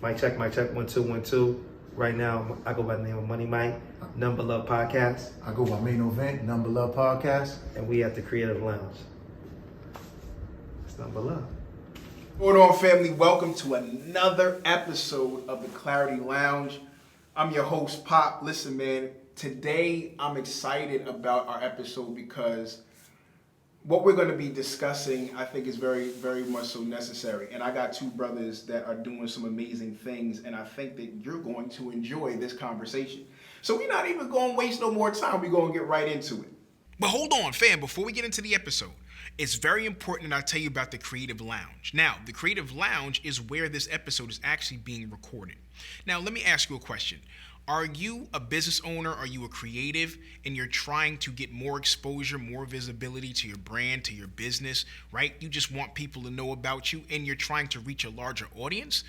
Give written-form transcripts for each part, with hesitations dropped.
Mic check, 1 2 1 2. Right now, I go by the name of Money Mike, Nuttin But Luv Podcast. I go by Maino Vent, Nuttin But Luv Podcast. And we at the Kre8tive Lounge. It's Nuttin But Luv. What's going on, family? Welcome to another episode of the Kre8tive Lounge. I'm your host, Pop. Listen, man, today I'm excited about our episode because what we're going to be discussing, I think, is very, very much so necessary. And I got two brothers that are doing some amazing things, and I think that you're going to enjoy this conversation. So we're not even going to waste no more time. We're going to get right into it. But hold on, fam, before we get into the episode, it's very important that I tell you about the Kre8tive Lounge. Now, the Kre8tive Lounge is where this episode is actually being recorded. Now, let me ask you a question. Are you a business owner? Are you a creative and you're trying to get more exposure, more visibility to your brand, to your business, right? You just want people to know about you and you're trying to reach a larger audience?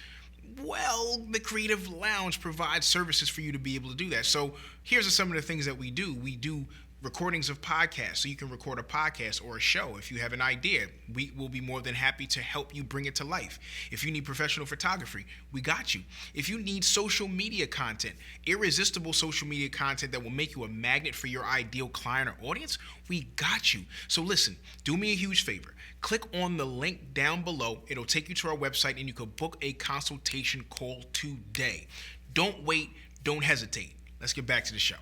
Well, the Kre8tive Lounge provides services for you to be able to do that. So here's some of the things that we do. We do recordings of podcasts, so you can record a podcast or a show. If you have an idea, we will be more than happy to help you bring it to life. If you need professional photography, we got you. If you need social media content, irresistible social media content that will make you a magnet for your ideal client or audience, we got you. So listen, do me a huge favor. Click on the link down below. It'll take you to our website and you can book a consultation call today. Don't wait, don't hesitate. Let's get back to the show.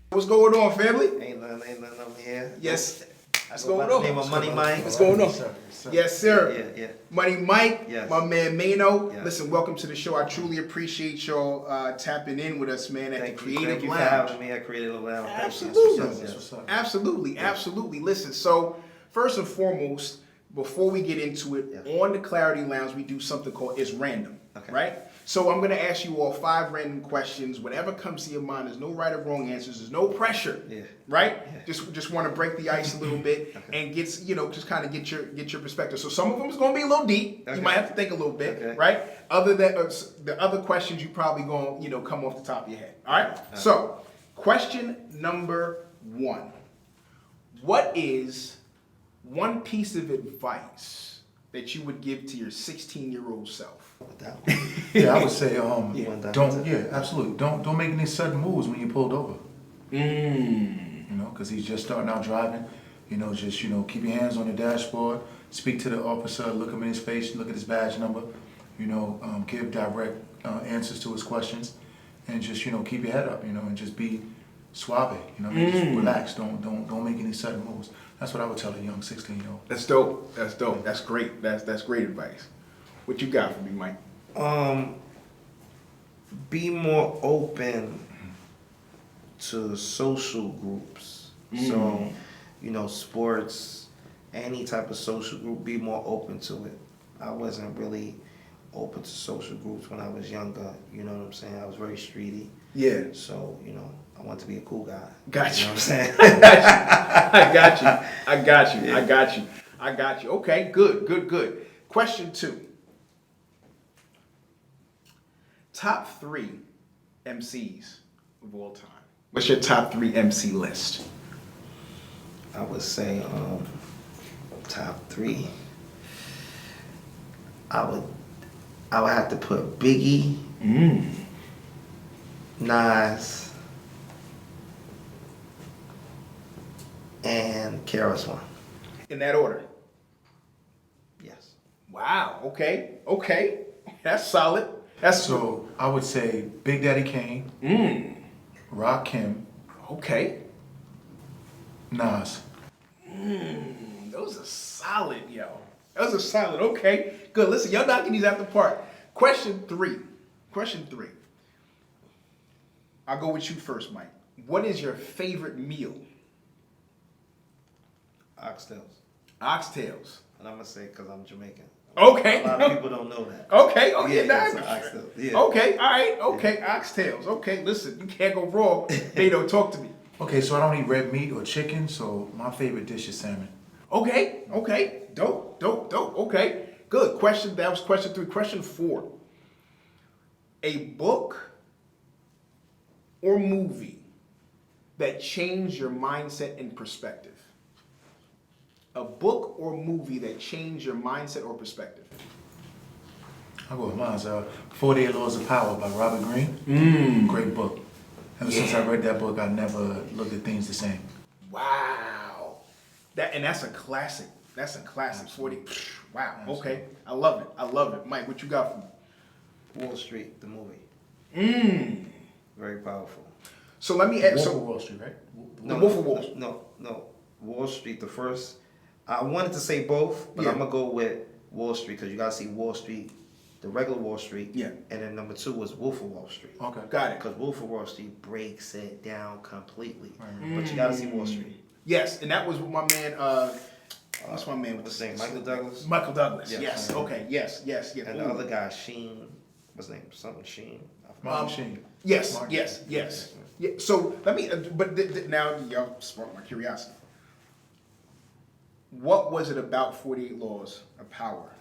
What's going on, family? Ain't nothing over here. Yes. What's I go going by on? the name of Money Mike. What's going on? Yes, sir. Yeah. Money Mike, Yes. my man Maino. Yes. Listen, welcome to the show. I truly appreciate y'all tapping in with us, man, at Thank the you Kre8tive for Lounge. having me at Kre8tive Lounge. Absolutely. Yes. Absolutely. Listen, so first and foremost, before we get into it, on the Kre8tive Lounge, we do something called It's Random, right? So I'm going to ask you all 5 random questions. Whatever comes to your mind, there's no right or wrong answers. There's no pressure, right? Yeah. Just want to break the ice a little bit and just kind of get your perspective. So some of them is going to be a little deep. You might have to think a little bit, right? Other than the other questions, you probably going to come off the top of your head. All right. So question number 1: what is one piece of advice that you would give to your 16-year-old self? Yeah, I would say, absolutely. Don't make any sudden moves when you pulled over. Because he's just starting out driving. Just keep your hands on the dashboard. Speak to the officer. Look him in his face. Look at his badge number. Give direct answers to his questions, and just keep your head up. And just be suave. Just relax. Don't make any sudden moves. That's what I would tell a young 16-year-old. That's dope. That's great. That's great advice. What you got for me, Mike? Be more open to social groups. So, sports, any type of social group, be more open to it. I wasn't really open to social groups when I was younger. You know what I'm saying? I was very streety. Yeah. So, I want to be a cool guy. Got you. You know what I'm saying? I got you. Okay, good. Question 2. Top 3 MCs of all time. What's your top 3 MC list? I would say top 3. I would have to put Biggie, Nas, and KRS-One. In that order? Yes. Wow. Okay. That's solid. So I would say Big Daddy Kane, Rakim, okay, Nas. Those are solid, yo. Those are solid. Okay, good. Listen, y'all knocking these out the park. Question 3. I'll go with you first, Mike. What is your favorite meal? Oxtails. Oxtails. And I'm going to say because I'm Jamaican. Okay. A lot of people don't know that. Okay. So Oxtails. yeah. Okay. All right. Okay. Yeah. Oxtails. Okay. Listen, you can't go wrong. They don't talk to me. Okay, so I don't eat red meat or chicken, so my favorite dish is salmon. Okay. Dope. Okay. Good. That was question 3. Question 4. A book or movie that changed your mindset and perspective. A book or movie that changed your mindset or perspective. I'll go with mine. 48 Laws of Power by Robert Greene. Great book. Ever since I read that book, I never looked at things the same. Wow. That's a classic. That's a classic. 40. Wow. Okay. I love it. I love it. Mike, what you got for me? Wall Street, the movie. Very powerful. So let me ask. Wolf So of Wall Street, right? Wolf of Wall Street. No. Wall Street, the first. I wanted to say both, but I'm gonna go with Wall Street because you gotta see Wall Street, the regular Wall Street. Yeah. And then number 2 was Wolf of Wall Street. Okay. Got it. Because Wolf of Wall Street breaks it down completely. But you gotta see Wall Street. Yes, and that was with my man. What's my man with What's the his name? Michael Douglas. Michael Douglas. Yeah. Yes. Okay. Yes. And the other guy, Sheen. What's his name? Something Sheen. Martin Sheen. Yes. Martin Yes. Sheen. Yes. Yeah. So let me. Now y'all sparked my curiosity. What was it about 48 Laws of Power?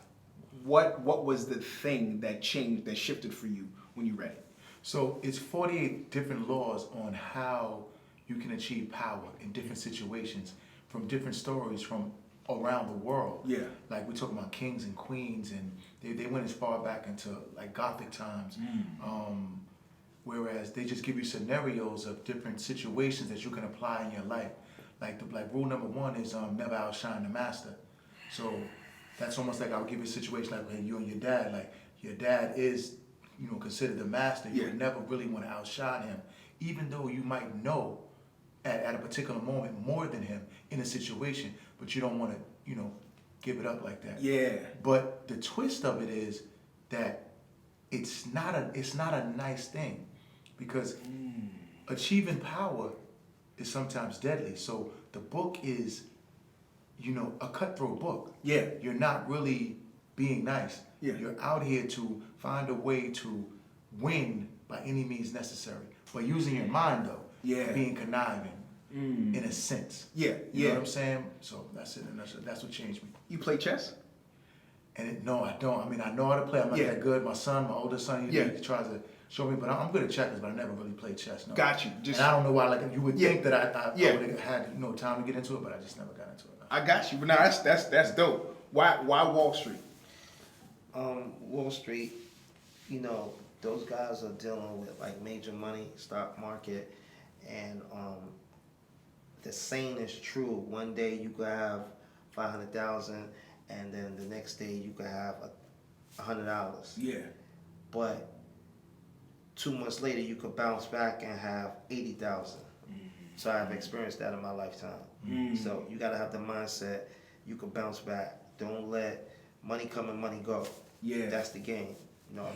What was the thing that changed, that shifted for you when you read it? So it's 48 different laws on how you can achieve power in different situations from different stories from around the world. Yeah. Like we're talking about kings and queens, and they went as far back into like Gothic times. Whereas they just give you scenarios of different situations that you can apply in your life. Like rule number 1 is never outshine the master. So that's almost like I'll give you a situation like when you and your dad, like your dad is, considered the master. You would never really want to outshine him, even though you might know at a particular moment more than him in a situation, but you don't want to, give it up like that. Yeah. But the twist of it is that it's not a nice thing, because achieving power is sometimes deadly. So the book is, a cutthroat book. Yeah. You're not really being nice. Yeah. You're out here to find a way to win by any means necessary, but using your mind though. Yeah. Being conniving in a sense. Yeah. You Yeah. know what I'm saying? So that's it. And that's what changed me. You play chess? And no, I don't. I mean, I know how to play. I'm not that good. My oldest son, he tries to show me, but I'm good at checkers, but I never really played chess. No. Got you. And I don't know why. Like you would think that I would have had time to get into it, but I just never got into it. No. I got you. But now that's dope. Why Wall Street? Wall Street, those guys are dealing with like major money, stock market, and the saying is true. One day you could have 500,000, and then the next day you could have $100. Yeah. But 2 months later you could bounce back and have 80,000. So I've experienced that in my lifetime. So you gotta have the mindset you can bounce back. Don't let money come and money go. Yeah. That's the game.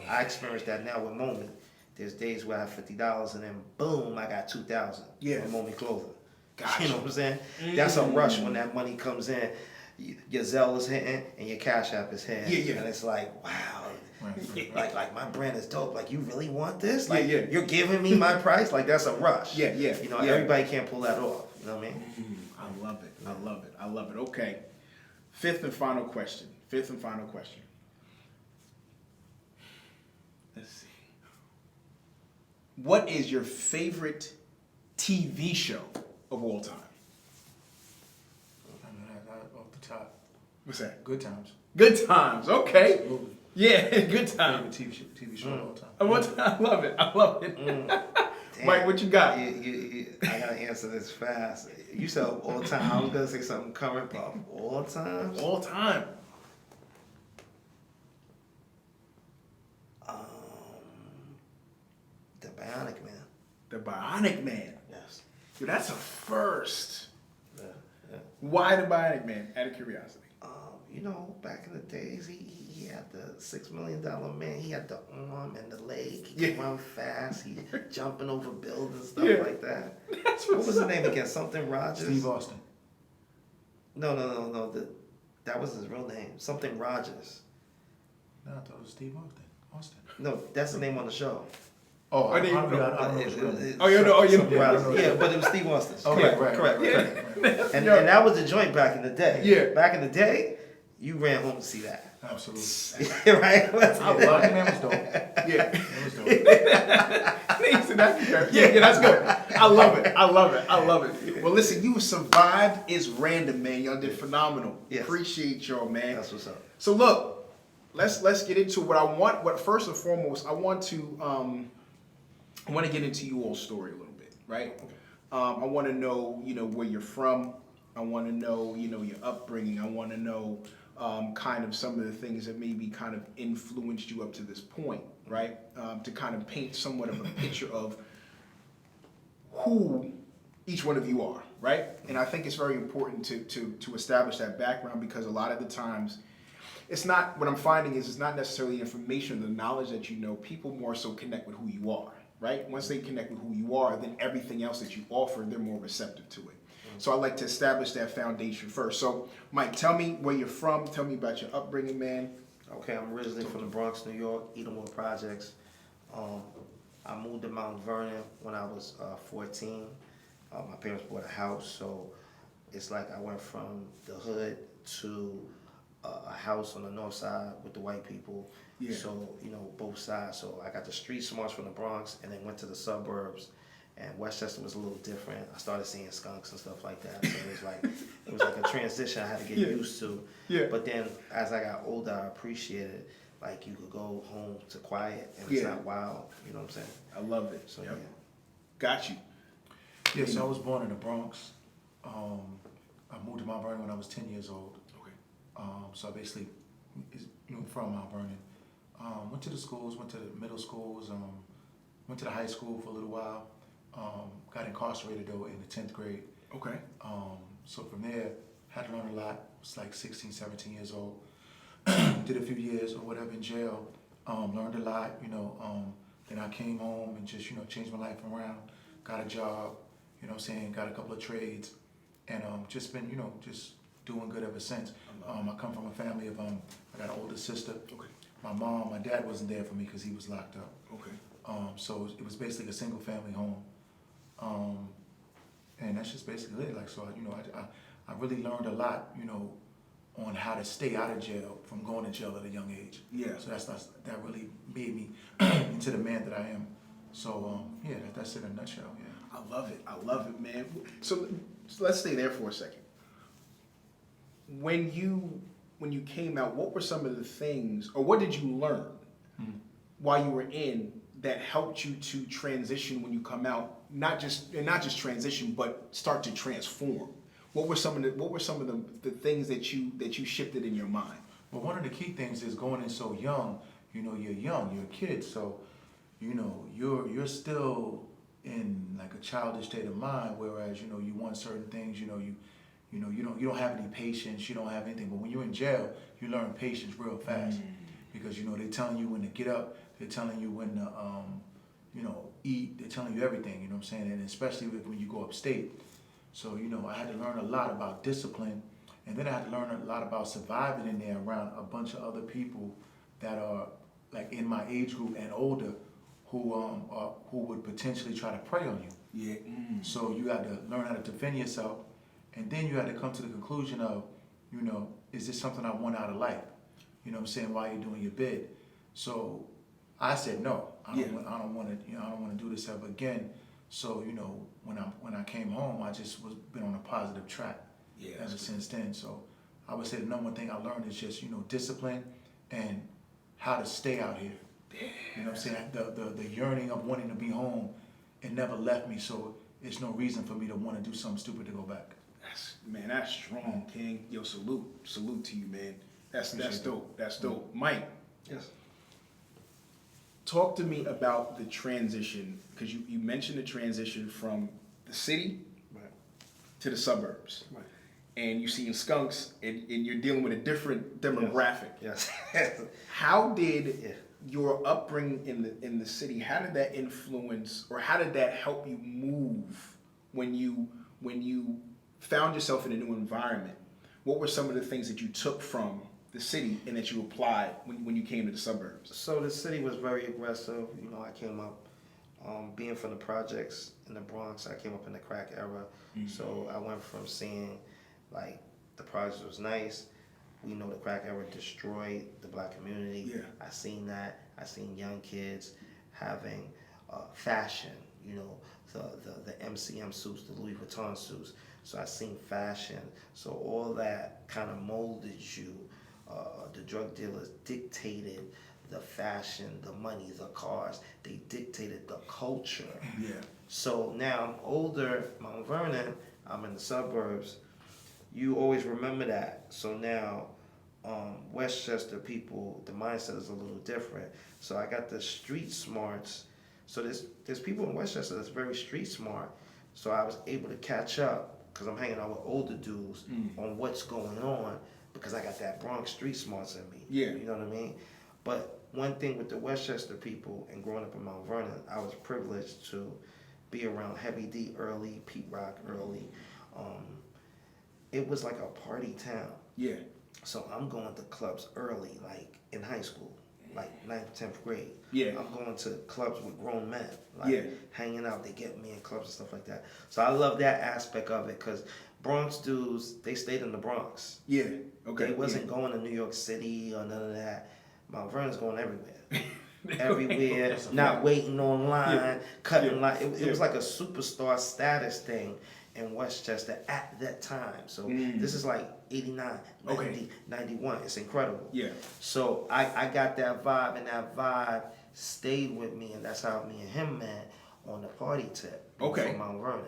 I experience that now with Moment. There's days where I have $50 and then boom, I got 2,000. Yeah. With Moment clothing. Gotcha. You know what I'm saying? That's a rush when that money comes in. Your Zelle is hitting and your Cash App is hitting. Yeah. And it's like, wow. Right. Like my brand is dope. Like, you really want this? Like, Yeah. you're giving me my price? Like, that's a rush. Yeah. Everybody can't pull that off. You know what I mean? I love it. I love it. Okay. Fifth and final question. Let's see. What is your favorite TV show of all time? I know that off the top. What's that? Good Times. Good Times. Okay. Absolutely. Yeah, Good Times. Favorite TV show of all time. I love it. Damn. Mike, what you got? I gotta answer this fast. You said all time. I was gonna say something current, but all time. All time. The Bionic Man. The Bionic Man. Yes. Dude, that's a first. Yeah. Why the Bionic Man? Out of curiosity. Back in the days, he had the $6 million man. He had the arm and the leg. He could Yeah. run fast. He jumping over buildings, stuff Yeah. like that. That's What was his name again? Something Rogers. Steve Austin. No. That was his real name. Something Rogers. No, I thought it was Steve Austin. No, that's the name on the show. Oh, I didn't don't know. know. I don't know his real name. Oh, you know. Yeah, but it was Steve Austin. Okay, Correct. right. And that was the joint back in the day. Yeah. Back in the day, you ran home to see that. Absolutely. Right? I love him. That was dope. Yeah. That was dope. Yeah, that's good. I love it. Well, listen, you survived It's Random, man. Y'all did phenomenal. Yes. Appreciate y'all, man. That's what's up. So look, let's get into what I want. What first and foremost, I want to get into you all's story a little bit, right? I want to know, where you're from. I want to know, your upbringing. I want to know kind of some of the things that maybe kind of influenced you up to this point, right? To kind of paint somewhat of a picture of who each one of you are, right? And I think it's very important to establish that background, because a lot of the times, it's not, what I'm finding is it's not necessarily information or the knowledge that you know. People more so connect with who you are, right? Once they connect with who you are, then everything else that you offer, they're more receptive to it. So I like to establish that foundation first. So Mike, tell me where you're from. Tell me about your upbringing, man. Okay, I'm originally from the Bronx, New York, Edenwood Projects. I moved to Mount Vernon when I was 14. My parents bought a house, so it's like I went from the hood to a house on the north side with the white people. Yeah. So, both sides. So I got the street smarts from the Bronx and then went to the suburbs. And Westchester was a little different. I started seeing skunks and stuff like that. So it was like a transition I had to get used to. Yeah. But then as I got older, I appreciated, like, you could go home to quiet and it's not wild. You know what I'm saying? I love it. So Yep. Got you. Yeah, so I was born in the Bronx. I moved to Mount Vernon when I was 10 years old. Okay. So I basically from Mount Vernon. Went to the schools, went to the middle schools, went to the high school for a little while. Got incarcerated though in the 10th grade. Okay. So from there, had to learn a lot. Was like 16, 17 years old. Did a few years or whatever in jail. Learned a lot, then I came home and just, changed my life around. Got a job, got a couple of trades. And just been, just doing good ever since. I come from a family of, I got an older sister. Okay. My dad wasn't there for me because he was locked up. Okay. So it was basically a single family home. And that's just basically it. Like, so, I really learned a lot, on how to stay out of jail from going to jail at a young age. Yeah. So that really made me into the man that I am. So, that's it in a nutshell, yeah. I love it, man. So let's stay there for a second. When you came out, what were some of the things, or what did you learn while you were in that helped you to transition when you come out? Not just transition, but start to transform. What were some of the things that you shifted in your mind? Well, one of the key things is going in so young. You're young, you're a kid, so you're still in like a childish state of mind. Whereas you want certain things. You don't have any patience. You don't have anything. But when you're in jail, you learn patience real fast because they're telling you when to get up. They're telling you when to eat. They're telling you everything. You know what I'm saying? And especially when you go upstate. So I had to learn a lot about discipline, and then I had to learn a lot about surviving in there around a bunch of other people that are like in my age group and older, who would potentially try to prey on you. Yeah. So you had to learn how to defend yourself, and then you had to come to the conclusion of, is this something I want out of life? You know what I'm saying? While you're doing your bid. So I said no. I don't want to do this ever again. So when I came home, I just been on a positive track ever since then. So I would say the number one thing I learned is just discipline and how to stay out here. You know what I'm saying? The yearning of wanting to be home, it never left me. So it's no reason for me to want to do something stupid to go back. That's strong, King. Yo, salute to you, man. That's dope. That's dope. Mike. Yes. Talk to me about the transition, because you mentioned the transition from the city to the suburbs. Right. And you're seeing skunks, and you're dealing with a different demographic. Yes. How did your upbringing in the city, how did that influence, or how did that help you move when you found yourself in a new environment? What were some of the things that you took from the city and that you applied when you came to the suburbs? So the city was very aggressive. I came up, being from the projects in the Bronx, I came up in the crack era. So I went from seeing like the projects was nice. We know the crack era destroyed the black community. Yeah. I seen that. I seen young kids having fashion, the MCM suits, the Louis Vuitton suits. So I seen fashion. So all that kind of molded you the drug dealers dictated the fashion, the money, the cars. They dictated the culture. Yeah. So now I'm older, Mount Vernon, I'm in the suburbs. You always remember that. So now, Westchester people, the mindset is a little different. So I got the street smarts. So there's people in Westchester that's very street smart. So I was able to catch up because I'm hanging out with older dudes on what's going on because I got that Bronx street smarts in me. Yeah. You know what I mean? But one thing with the Westchester people and growing up in Mount Vernon, I was privileged to be around Heavy D early, Pete Rock early. It was like a party town. Yeah. So I'm going to clubs early, like in high school, like 9th, 10th grade. Yeah. I'm going to clubs with grown men, like Yeah. hanging out. They get me in clubs and stuff like that. So I love that aspect of it because Bronx dudes, they stayed in the Bronx. Yeah. Okay. They wasn't going to New York City or none of that. Mount Vernon's going everywhere. Everywhere, not waiting online, cutting line. It was like a superstar status thing in Westchester at that time. So this is like 89, 90, 91. It's incredible. Yeah. So I got that vibe, and that vibe stayed with me, and that's how me and him met on the party tip. Okay. From Mount Vernon.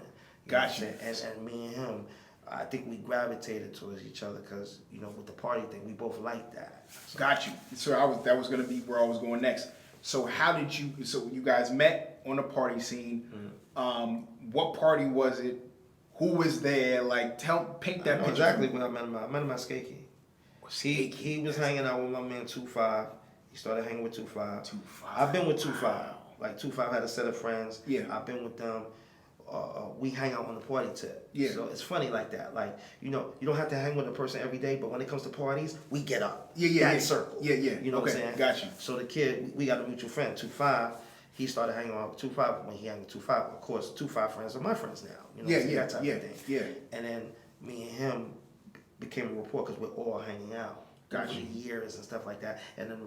Gotcha. And me and him, I think we gravitated towards each other because, you know, with the party thing, we both liked that. So. Got you. So that was gonna be where I was going next. So how did you? So you guys met on the party scene. What party was it? Who was there? Like, paint that I know picture. exactly when I met him. I met him at Skate Key. He was hanging out with my man 2-5. He started hanging with 2-5. 2-5. I've been with 2-5. Like 2-5 had a set of friends. Yeah. I've been with them. We hang out on the party tip. Yeah. So it's funny like that. Like, you know, you don't have to hang with a person every day, but when it comes to parties, we get up. That circle. Yeah. You know what I'm Okay, saying? got you. So the kid, we got a mutual friend, 2-5. He started hanging out with 2-5 when he hung with 2-5. Of course, 2-5 friends are my friends now. You know what I'm saying? That type of thing. Yeah. And then me and him became a rapport because we're all hanging out Got over you. the years and stuff like that. And then the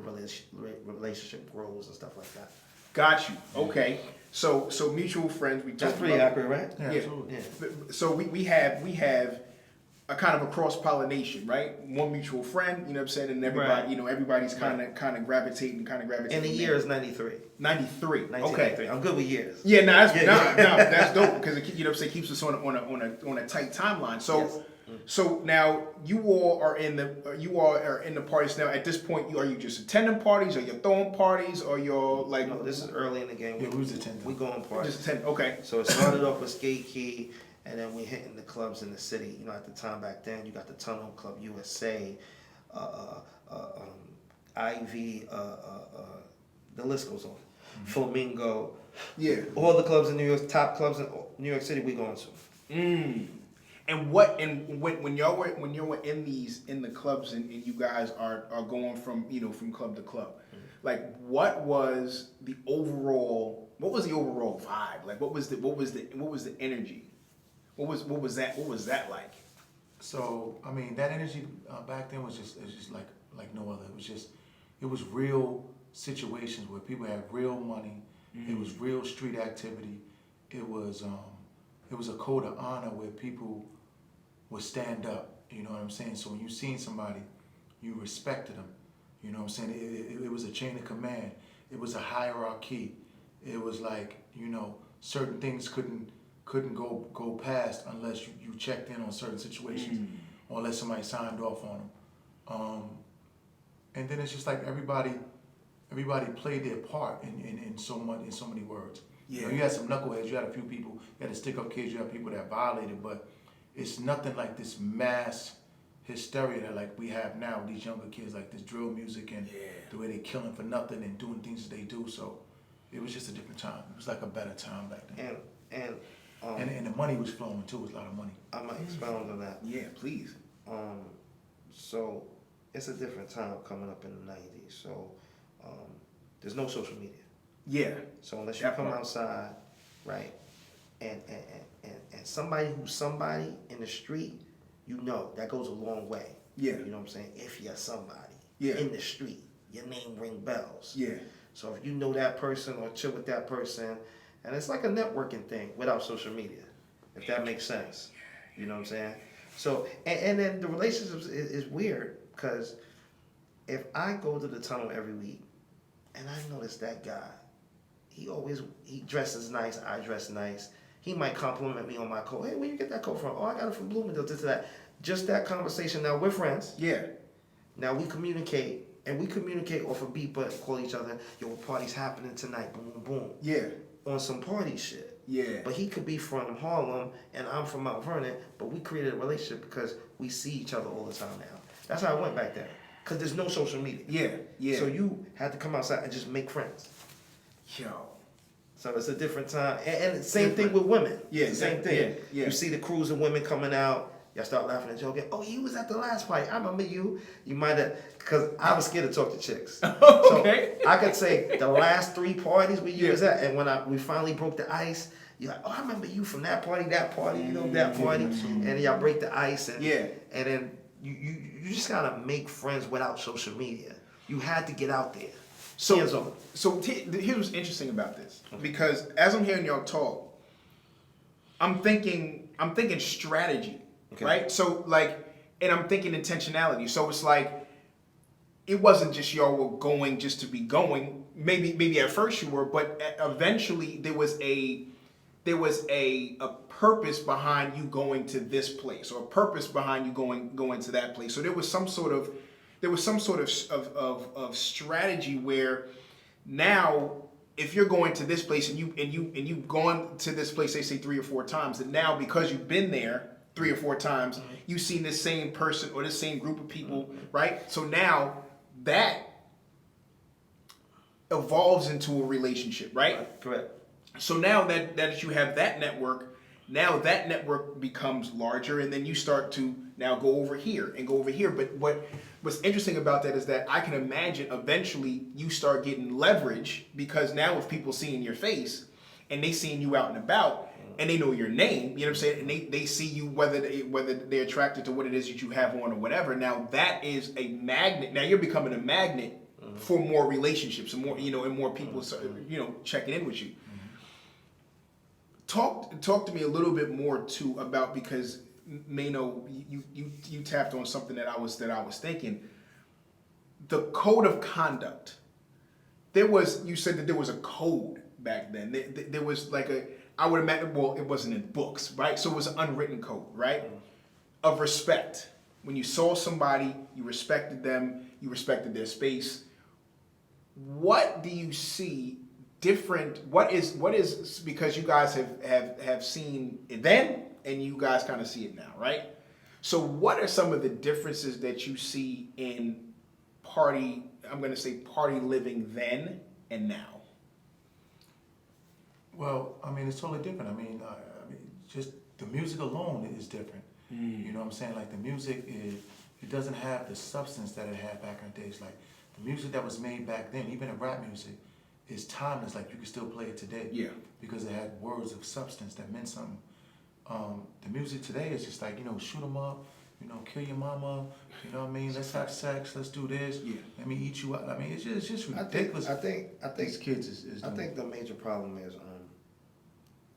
relationship grows and stuff like that. Got you. Okay. So mutual friends. We That's talked pretty about- accurate, right? Yeah, Yeah. absolutely. Yeah. So we have a kind of a cross pollination, right? One mutual friend, you know what I'm saying, and everybody, Right. you know, everybody's kind of gravitating. And the year is 93. 93. 1993. Okay. I'm good with years. Yeah, no, Yeah. that's dope because you know what I'm saying, keeps us on a tight timeline. So Yes. so now you all are in the parties now. At this point, are you just attending parties, or you're throwing parties, or you're like No, this is early in the game. Yeah, we was attending. We going parties. just attend? Okay. So it started off with Skate Key, and then we hitting the clubs in the city. You know, at the time back then, you got the Tunnel Club USA, Ivy, the list goes on. Flamingo. Yeah. All the clubs in New York, top clubs in New York City, we going to. And when y'all were in the clubs and you guys are going from club to club, like what was the overall vibe? Like what was the energy? What was that like? So I mean, that energy back then was just like no other. It was real situations where people had real money. It was real street activity. It was a code of honor where people would stand up. You know what I'm saying? So when you seen somebody, you respected them. You know what I'm saying? It was a chain of command. It was a hierarchy. It was like, you know, certain things couldn't go past unless you checked in on certain situations or unless somebody signed off on them. And then it's just like everybody played their part in so many words. Yeah. You know, you had some knuckleheads, you had a few people, you had the stick up kids, you had people that violated, but it's nothing like this mass hysteria that like we have now with these younger kids, like this drill music and the way they killing for nothing and doing things that they do. So it was just a different time. It was like a better time back then. And the money was flowing too. It was a lot of money. I might expound on that. Yeah, please. So it's a different time coming up in the 90s. So there's no social media. Yeah. So unless you That come part. outside, right, and somebody who's somebody in the street, you know, that goes a long way. Yeah. You know what I'm saying? If you're somebody Yeah. in the street, your name ring bells. Yeah. So if you know that person or chill with that person, and it's like a networking thing without social media, if that makes sense. You know what I'm saying? So, and then the relationships is weird because if I go to the tunnel every week and I notice that guy, he dresses nice, I dress nice. He might compliment me on my coat. Hey, where you get that coat from? Oh, I got it from Bloomingdale, this and that. Just that conversation. Now, we're friends. Yeah. Now, we communicate, and we communicate off a beat, but call each other, yo, what party's happening tonight? Boom, boom, boom. Yeah. On some party shit. Yeah. But he could be from Harlem, and I'm from Mount Vernon, but we created a relationship because we see each other all the time now. That's how I went back then. Because there's no social media. Yeah. Yeah. So you had to come outside and just make friends. Yo. So it's a different time. And the same thing with women. Yeah, It's the same thing. yeah. You see the crews of women coming out, y'all start laughing and joking. Oh, you was at the last party. I remember you. You might have, because I was scared to talk to chicks. Okay. So I could say the last 3 parties where you was at, and when we finally broke the ice, you're like, oh, I remember you from that party, that party, that party. And then y'all break the ice. And then you just got to make friends without social media. You had to get out there. So Hands on. Here's what's interesting about this, because as I'm hearing y'all talk, I'm thinking strategy, right? So and I'm thinking intentionality. So it's like, it wasn't just y'all were going just to be going. Maybe at first you were, but eventually there was a purpose behind you going to this place, or a purpose behind you going to that place. So there was some sort of strategy where now, if you're going to this place and you've gone to this place, they say 3 or 4 times, and now because you've been there 3 or 4 times, you've seen this same person or this same group of people, right? So now that evolves into a relationship, right? Correct. So now that you have that network, now that network becomes larger, and then you start to now go over here and go over here. But what's interesting about that is that I can imagine eventually you start getting leverage, because now if people seeing your face and they seeing you out and about and they know your name, you know what I'm saying, and they see you, whether they're attracted to what it is that you have on or whatever. Now that is a magnet. Now you're becoming a magnet for more relationships and more, and more people, checking in with you. Talk to me a little bit more too about, because Maino, you tapped on something that I was thinking. The code of conduct. You said that there was a code back then. There was I would imagine, well, it wasn't in books, right? So it was an unwritten code, right? Of respect. When you saw somebody, you respected them, you respected their space. What do you see different? What is because you guys have seen it then, and you guys kind of see it now, right? So what are some of the differences that you see in party living then and now? Well, I mean, it's totally different. I mean, just the music alone is different. You know what I'm saying? Like, the music it doesn't have the substance that it had back in the days. Like, the music that was made back then, even in rap music, is timeless. Like, you can still play it today. Yeah. Because it had words of substance that meant something. The music today is just like, shoot 'em up, kill your mama, you know what I mean? Let's have sex, let's do this. Yeah. Let me eat you out. I mean, it's just ridiculous. I think these kids is I think the major problem is,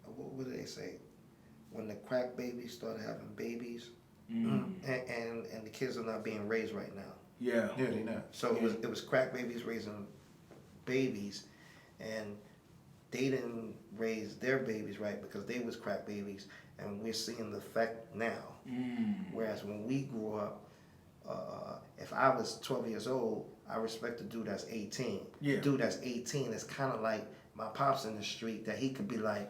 what do they say? When the crack babies started having babies, and the kids are not being raised right now. Yeah. Yeah, they not. So it was crack babies raising babies, and they didn't raise their babies right because they was crack babies, and we're seeing the effect now. Whereas when we grew up, if I was 12 years old, I respect the dude that's 18. Yeah. The dude that's 18 is kind of like my pops in the street, that he could be like,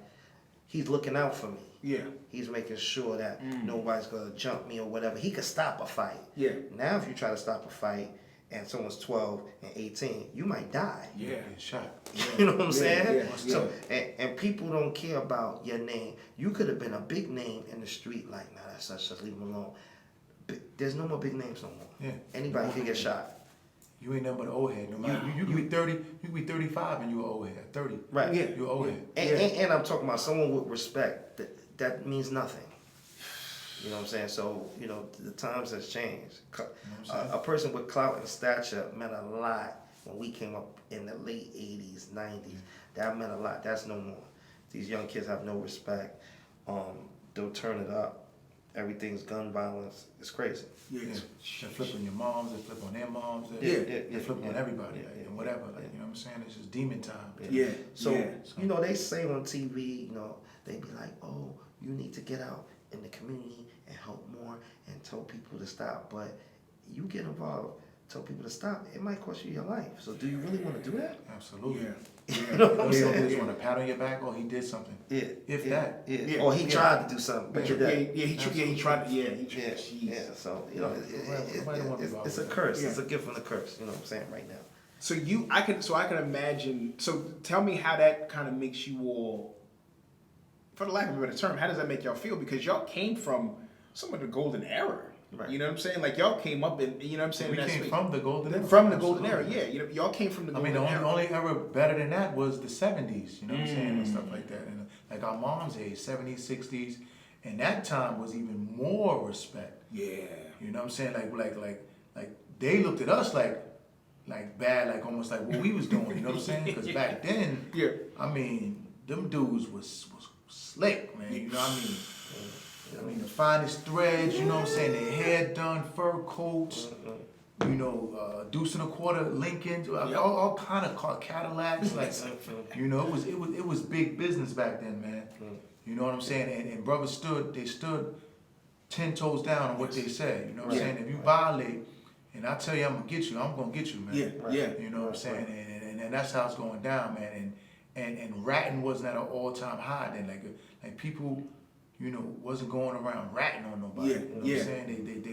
he's looking out for me. Yeah. He's making sure that nobody's gonna jump me or whatever. He could stop a fight. Yeah. Now if you try to stop a fight and someone's 12 and 18, you might die. Yeah. Get shot. You know what I'm saying? Yeah. So and people don't care about your name. You could have been a big name in the street, like, nah, that's such, just leave him alone. There's no more big names no more. Yeah. Anybody can get shot. You ain't nothing but an old head. No matter you can be 30, you can be 35 and you an old head. 30. Right. Yeah. You're an old head. And I'm talking about someone with respect. That means nothing. You know what I'm saying? So, the times has changed. A person with clout and stature meant a lot when we came up in the late 80s, 90s. That meant a lot. That's no more. These young kids have no respect. They'll turn it up everything's gun violence. It's crazy. Yeah. They flip on your moms, they flip on their moms, they flip on everybody, and whatever. Like, you know what I'm saying? It's just demon time. Yeah. So, you know, they say on TV, you know, they be like, oh, you need to get out in the community and help more and tell people to stop. But you get involved, tell people to stop, it might cost you your life. So do you really want to do that? Absolutely. You know what I'm You saying? just want a pat on your back, or he did something. If that. Or he tried to do something. But he tried to, So, you know, it's a curse. It's a gift from the curse, you know what I'm saying, right now. So I can imagine, so tell me how that kind of makes you all, for the lack of a better term, how does that make y'all feel? Because y'all came from some of the golden era. Right. You know what I'm saying? Like y'all came up in, you know what I'm saying? We came from the golden era. From the golden era, yeah. You know, y'all came from the golden era. The only era better than that was the 70s, you know what I'm saying, and stuff like that. And like our mom's age, 70s, 60s, and that time was even more respect. Yeah. You know what I'm saying? Like they looked at us like bad, like almost like what we was doing, you know what I'm saying? Because back then, I mean, them dudes was slick, man, you know what I mean? I mean, the finest threads, you know what I'm saying? Their hair done, fur coats, you know, deuce and a quarter Lincolns, all kind of Cadillacs. Like, you know, it was big business back then, man. You know what I'm saying? And brothers stood 10 toes down on what they said. You know what I'm saying? If you violate, and I tell you I'm gonna get you, man. You know what I'm saying? And that's how it's going down, man. And ratting wasn't at an all-time high then. Like people, you know, wasn't going around ratting on nobody. You know what I'm saying?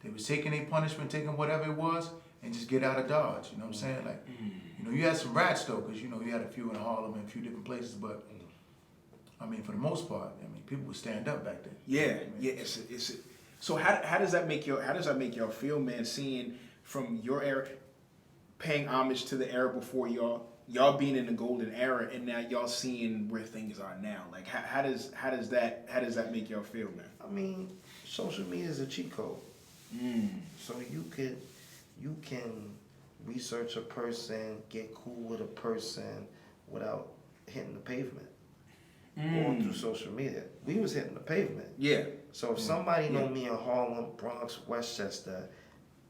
They was taking their punishment, taking whatever it was, and just get out of Dodge. You know what I'm saying? Like, you know, you had some rats though, because you know you had a few in Harlem and a few different places, but I mean, for the most part, I mean, people would stand up back then. So how does that make y'all feel, man? Seeing from your era, paying homage to the era before y'all being in the golden era, and now y'all seeing where things are now. Like how does that make y'all feel, man? I mean, social media is a cheat code. So you can research a person, get cool with a person without hitting the pavement. Going through social media. We was hitting the pavement. So if somebody know me in Harlem, Bronx, Westchester,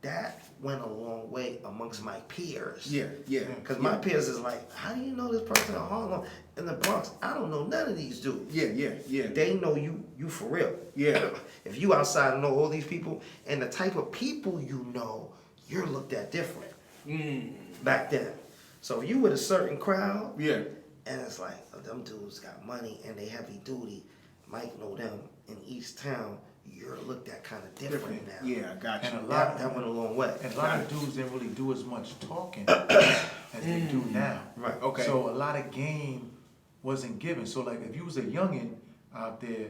that went a long way amongst my peers. Because my peers is like, how do you know this person in Harlem, in the Bronx? I don't know none of these dudes. They know you for real. If you outside and know all these people, and the type of people you know, you're looked at different. Back then. So you with a certain crowd, and it's like, them dudes got money and they heavy duty. Mike know them in East Town. You're looked at kind of different now. I got you. And that went a long way. And a lot of dudes didn't really do as much talking as they do now. Right. Okay. So a lot of game wasn't given. So like if you was a youngin' out there,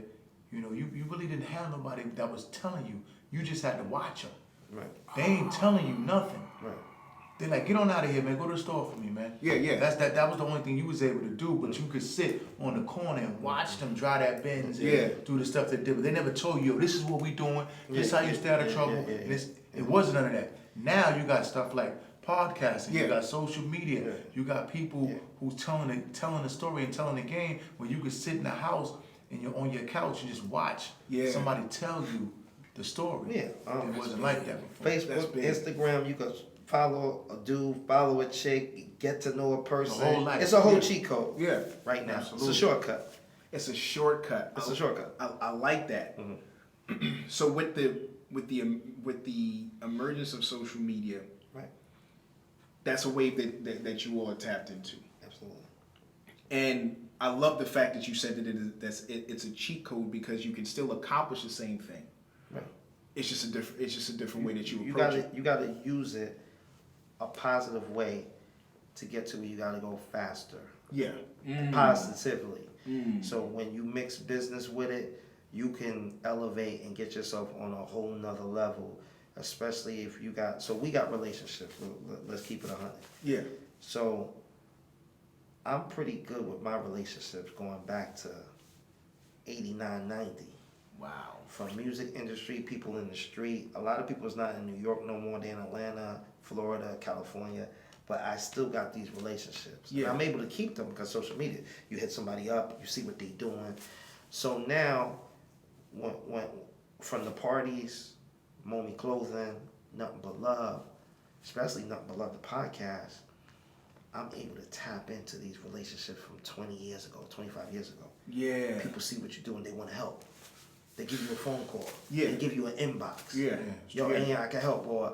you know, you really didn't have nobody that was telling you. You just had to watch them. Right. They ain't telling you nothing. Right. They're like, get on out of here, man. Go to the store for me, man. That was the only thing you was able to do. But you could sit on the corner and watch them dry that Benz and do the stuff they did. But they never told you, yo, this is what we doing. This is how you stay out of trouble. And it wasn't none of that. Now you got stuff like podcasting. You got social media. You got people who's telling the story and telling the game where you could sit in the house and you're on your couch and just watch somebody tell you the story. It wasn't like that before. Facebook, Instagram, you could follow a dude, follow a chick, get to know a person. The whole life. It's a whole cheat code. Right now. Absolutely. It's a shortcut. It's a shortcut. It's a shortcut. I like that. So with the emergence of social media, right? That's a wave that you all are tapped into. Absolutely. And I love the fact that you said that it's a cheat code because you can still accomplish the same thing. Right. It's just a different way that you approach it. You gotta use it a positive way to get to where you gotta go faster. Positively. So when you mix business with it, you can elevate and get yourself on a whole nother level. Especially if you got, so we got relationships. Let's keep it 100. So I'm pretty good with my relationships going back to 89, 90. Wow. From music industry, people in the street. A lot of people is not in New York no more. They're in Atlanta, Florida, California. But I still got these relationships. And I'm able to keep them because social media. You hit somebody up, you see what they're doing. So now, when from the parties, Mommy Clothing, Nuttin But Luv, especially Nuttin But Luv, the podcast, I'm able to tap into these relationships from 20 years ago, 25 years ago. Yeah. People see what you're doing, they want to help. They give you a phone call. Yeah. They give you an inbox. Yeah. Yo, yeah, I can help. Or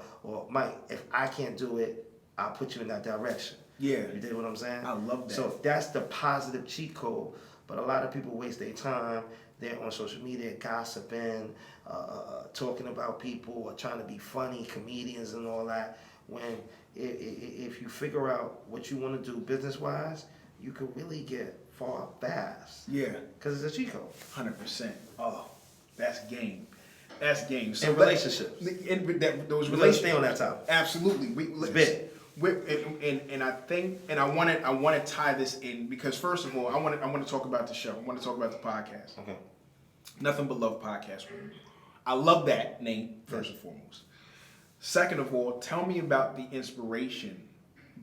Mike, if I can't do it, I'll put you in that direction. Yeah. You dig what I'm saying? I love that. So that's the positive cheat code. But a lot of people waste their time. They're on social media gossiping, talking about people, or trying to be funny, comedians and all that. When if you figure out what you want to do business-wise, you can really get far fast. Yeah. Because it's a cheat code. 100%. Oh, that's game. That's game. And relationships. Those Let's stay on that topic. Absolutely. It's big. And I think, and I want to tie this in because first of all, I want to talk about the show. I want to talk about the podcast. Okay. Nuttin But Luv podcast. I love that name first and foremost. Second of all, tell me about the inspiration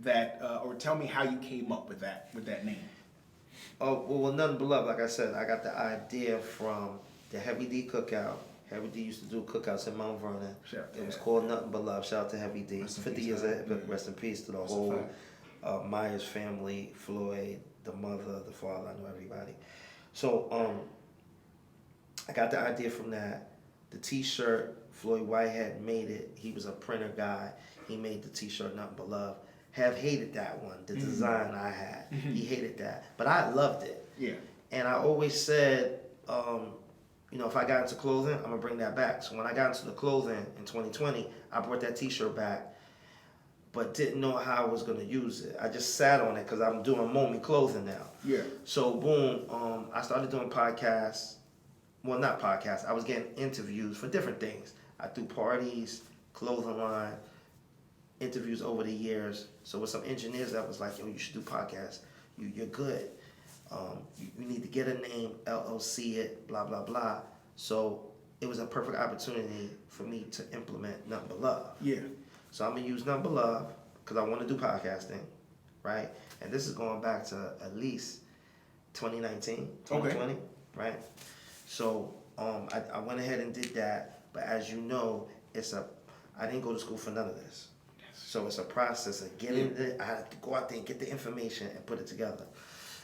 that, or tell me how you came up with that name. Oh, well, Nuttin But Luv, like I said, I got the idea from the Heavy D cookout. Heavy D used to do cookouts in Mount Vernon. It was called Nuttin But Luv. Shout out to Heavy D. 50 years of rest in peace to the whole Myers family, Floyd, the mother, the father. I know everybody. So I got the idea from that. The T-shirt, Floyd Whitehead made it. He was a printer guy. He made the T-shirt Nuttin But Luv. Have hated that one, the design I had. He hated that, but I loved it. Yeah. And I always said, if I got into clothing, I'm gonna bring that back. So when I got into the clothing in 2020, I brought that T-shirt back, but didn't know how I was gonna use it. I just sat on it because I'm doing Mommy Clothing now. Yeah. So boom, I started doing podcasts. Well, not podcasts. I was getting interviews for different things. I threw parties, clothing line, interviews over the years. So with some engineers that was like, yo, you should do podcasts. You're good. You need to get a name, LLC it, blah, blah, blah. So it was a perfect opportunity for me to implement Nuttin But Luv. Yeah. So I'm going to use Nuttin But Luv because I want to do podcasting, right? And this is going back to at least 2019, 2020, right? So I went ahead and did that. But as you know, I didn't go to school for none of this. So it's a process of getting it. I had to go out there and get the information and put it together.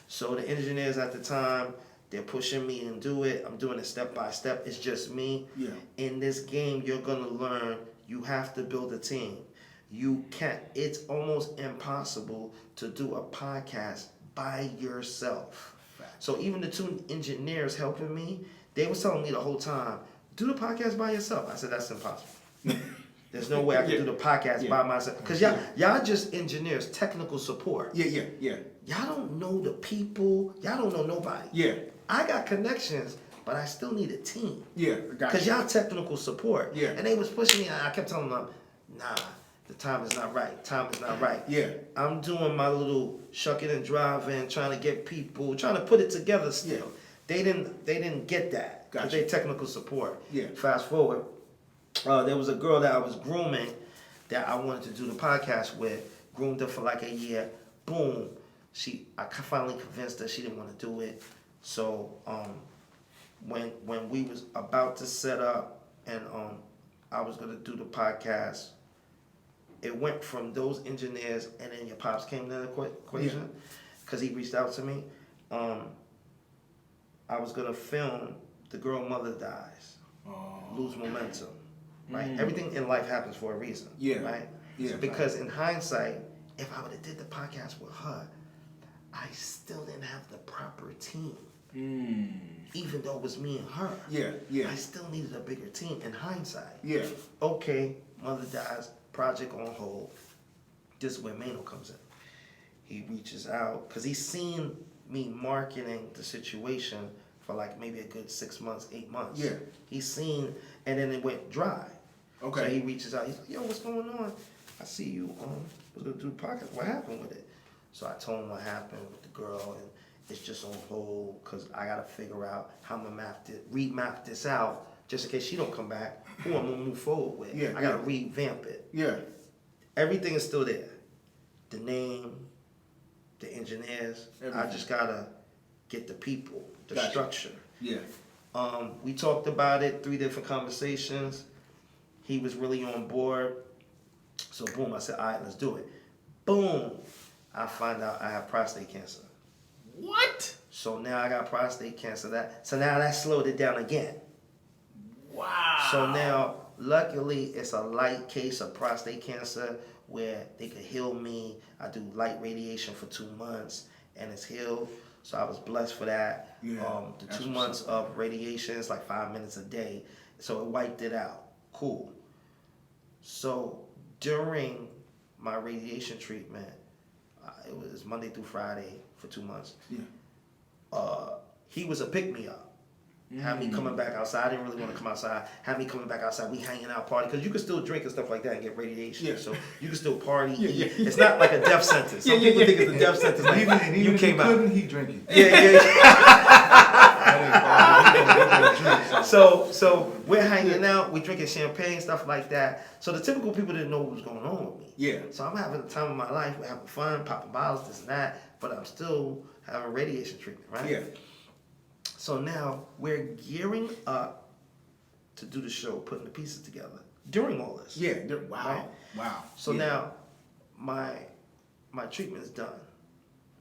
So the engineers at the time, they're pushing me and do it. I'm doing it step by step. It's just me. Yeah. In this game, you're gonna learn you have to build a team. You can't. It's almost impossible to do a podcast by yourself. So even the two engineers helping me, they was telling me the whole time, do the podcast by yourself. I said that's impossible. There's no way I can do the podcast by myself. Because y'all just engineers, technical support. Yeah. Y'all don't know the people. Y'all don't know nobody. Yeah. I got connections, but I still need a team. Yeah, I got Because you. y'all technical support. Yeah. And they was pushing me, and I kept telling them, nah, the time is not right. Time is not right. Yeah. I'm doing my little shucking and driving, trying to get people, trying to put it together still. Yeah. They didn't get that. Because Gotcha. they technical support. Yeah. Fast forward, there was a girl that I was grooming that I wanted to do the podcast with. Groomed her for like a year. Boom. I finally convinced her she didn't want to do it. So when we was about to set up and I was gonna do the podcast, it went from those engineers and then your pops came to the equation because he reached out to me. I was gonna film the girl mother dies, lose momentum, right? Everything in life happens for a reason, right? Yeah. Because in hindsight, if I would have did the podcast with her, I still didn't have the proper team. Even though it was me and her. Yeah. I still needed a bigger team in hindsight. Yeah. Okay, mother dies, project on hold. This is where Maino comes in. He reaches out, because he's seen me marketing the situation for like maybe a good 6 months, 8 months. Yeah. He's seen, and then it went dry. Okay. So he reaches out, he's like, yo, what's going on? I see you was gonna do the podcast. What happened with it? So I told him what happened with the girl, and it's just on hold because I gotta figure out how I'm gonna remap this out just in case she don't come back. Who I'm gonna move forward with? Yeah, I gotta revamp it. Yeah. Everything is still there. The name, the engineers. Everything. I just gotta get the people, the Gotcha. structure. Yeah. We talked about it, 3 different conversations. He was really on board. So boom, I said, all right, let's do it. Boom, I find out I have prostate cancer. What? So now I got prostate cancer. So now that slowed it down again. Wow. So now, luckily, it's a light case of prostate cancer where they could heal me. I do light radiation for 2 months, and it's healed. So I was blessed for that. Yeah, the 2 months of radiation is like 5 minutes a day. So it wiped it out. Cool. So during my radiation treatment, it was Monday through Friday for 2 months. Yeah. He was a pick-me-up. Had me coming back outside. I didn't really want to come outside. Had me coming back outside. We hanging out, party. Because you can still drink and stuff like that and get radiation. Yeah. So you can still party. Yeah. It's not like a death sentence. Some people think it's a death sentence. Like, Even you if came he out. couldn't, he drink it. Yeah. That So we're hanging out. We drinking champagne, stuff like that. So the typical people didn't know what was going on with me. Yeah. So I'm having the time of my life. We're having fun, popping bottles, this and that. But I'm still having radiation treatment, right? Yeah. So now we're gearing up to do the show, putting the pieces together during all this. Yeah. Wow. Right? Wow. So Yeah. now my treatment is done.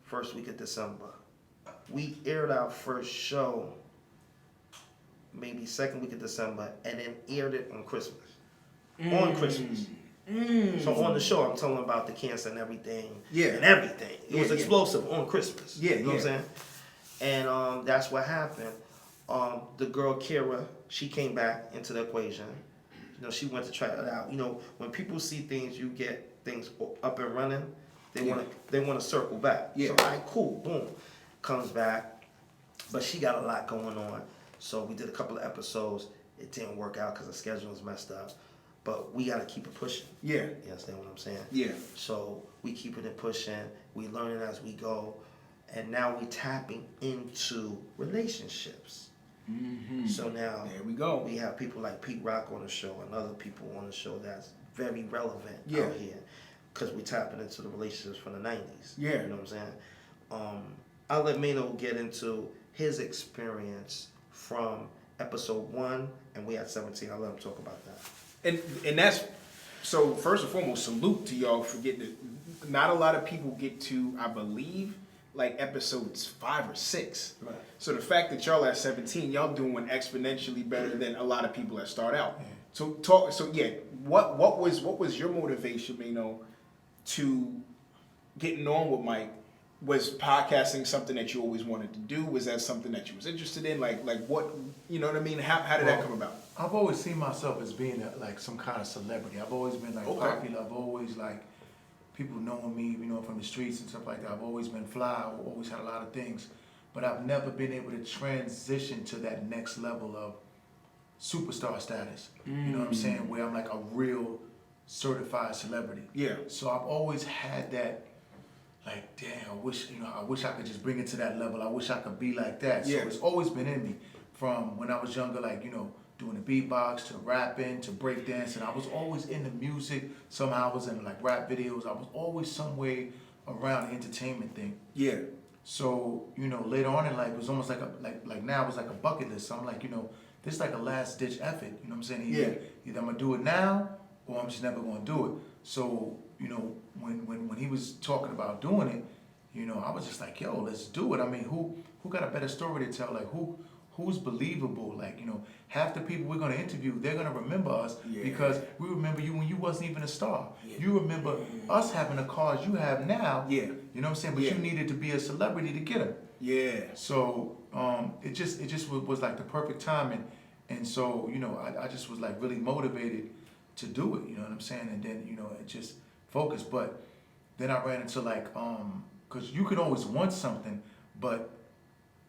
First week of December. We aired our first show maybe second week of December and then aired it on Christmas. On Christmas. So on the show I'm telling about the cancer and everything. Yeah. And everything. It was Yeah. explosive on Christmas. Yeah, You know what I'm saying? And that's what happened. The girl Kira, she came back into the equation. You know, she went to try it out. You know, when people see things, you get things up and running. They want to circle back. Yeah. So all right, cool, boom, comes back, but she got a lot going on. So we did a couple of episodes. It didn't work out because the schedule was messed up. But we got to keep it pushing. Yeah. You understand what I'm saying? Yeah. So we keeping it pushing. We learning as we go. And now we tapping into relationships. Mm-hmm. So now There we go. we have people like Pete Rock on the show and other people on the show that's very relevant Yeah. out here. Because we tapping into the relationships from the 90s. Yeah. You know what I'm saying? I'll let Maino get into his experience from episode 1 and we at 17. I'll let him talk about that. And that's, so first and foremost, salute to y'all for getting it. Not a lot of people get to, I believe, like episodes 5 or 6. Right. So the fact that y'all at 17, y'all doing exponentially better than a lot of people that start out. Yeah. What was your motivation, Maino, to getting on with Mike? Was podcasting something that you always wanted to do? Was that something that you was interested in? Like what, you know what I mean? How did that come about? I've always seen myself as being like some kind of celebrity. I've always been like popular. I've always like people knowing me, you know, from the streets and stuff like that. I've always been fly. I've always had a lot of things, but I've never been able to transition to that next level of superstar status. You know what I'm saying? Where I'm like a real certified celebrity. Yeah. So I've always had that. Like, damn, I wish I could just bring it to that level. I wish I could be like that. Yeah. So it's always been in me from when I was younger, like, you know, doing the beatbox to rapping to breakdancing. I was always into music. Somehow I was in like rap videos. I was always some way around the entertainment thing. Yeah. So, you know, later on in life, it was almost like now it was like a bucket list. So I'm like, you know, this is like a last ditch effort. You know what I'm saying? Either I'm gonna do it now or I'm just never gonna do it. So, you know, when he was talking about doing it, you know, I was just like, yo, let's do it. I mean, who got a better story to tell? Like, who's believable? Like, you know, half the people we're gonna interview, they're gonna remember us because we remember you when you wasn't even a star. Yeah. You remember us having the cars you have now. Yeah. You know what I'm saying? But you needed to be a celebrity to get them. Yeah. So it just was like the perfect timing, and so, you know, I just was like really motivated to do it. You know what I'm saying? And then, you know, it just focused. But then I ran into like because you could always want something, but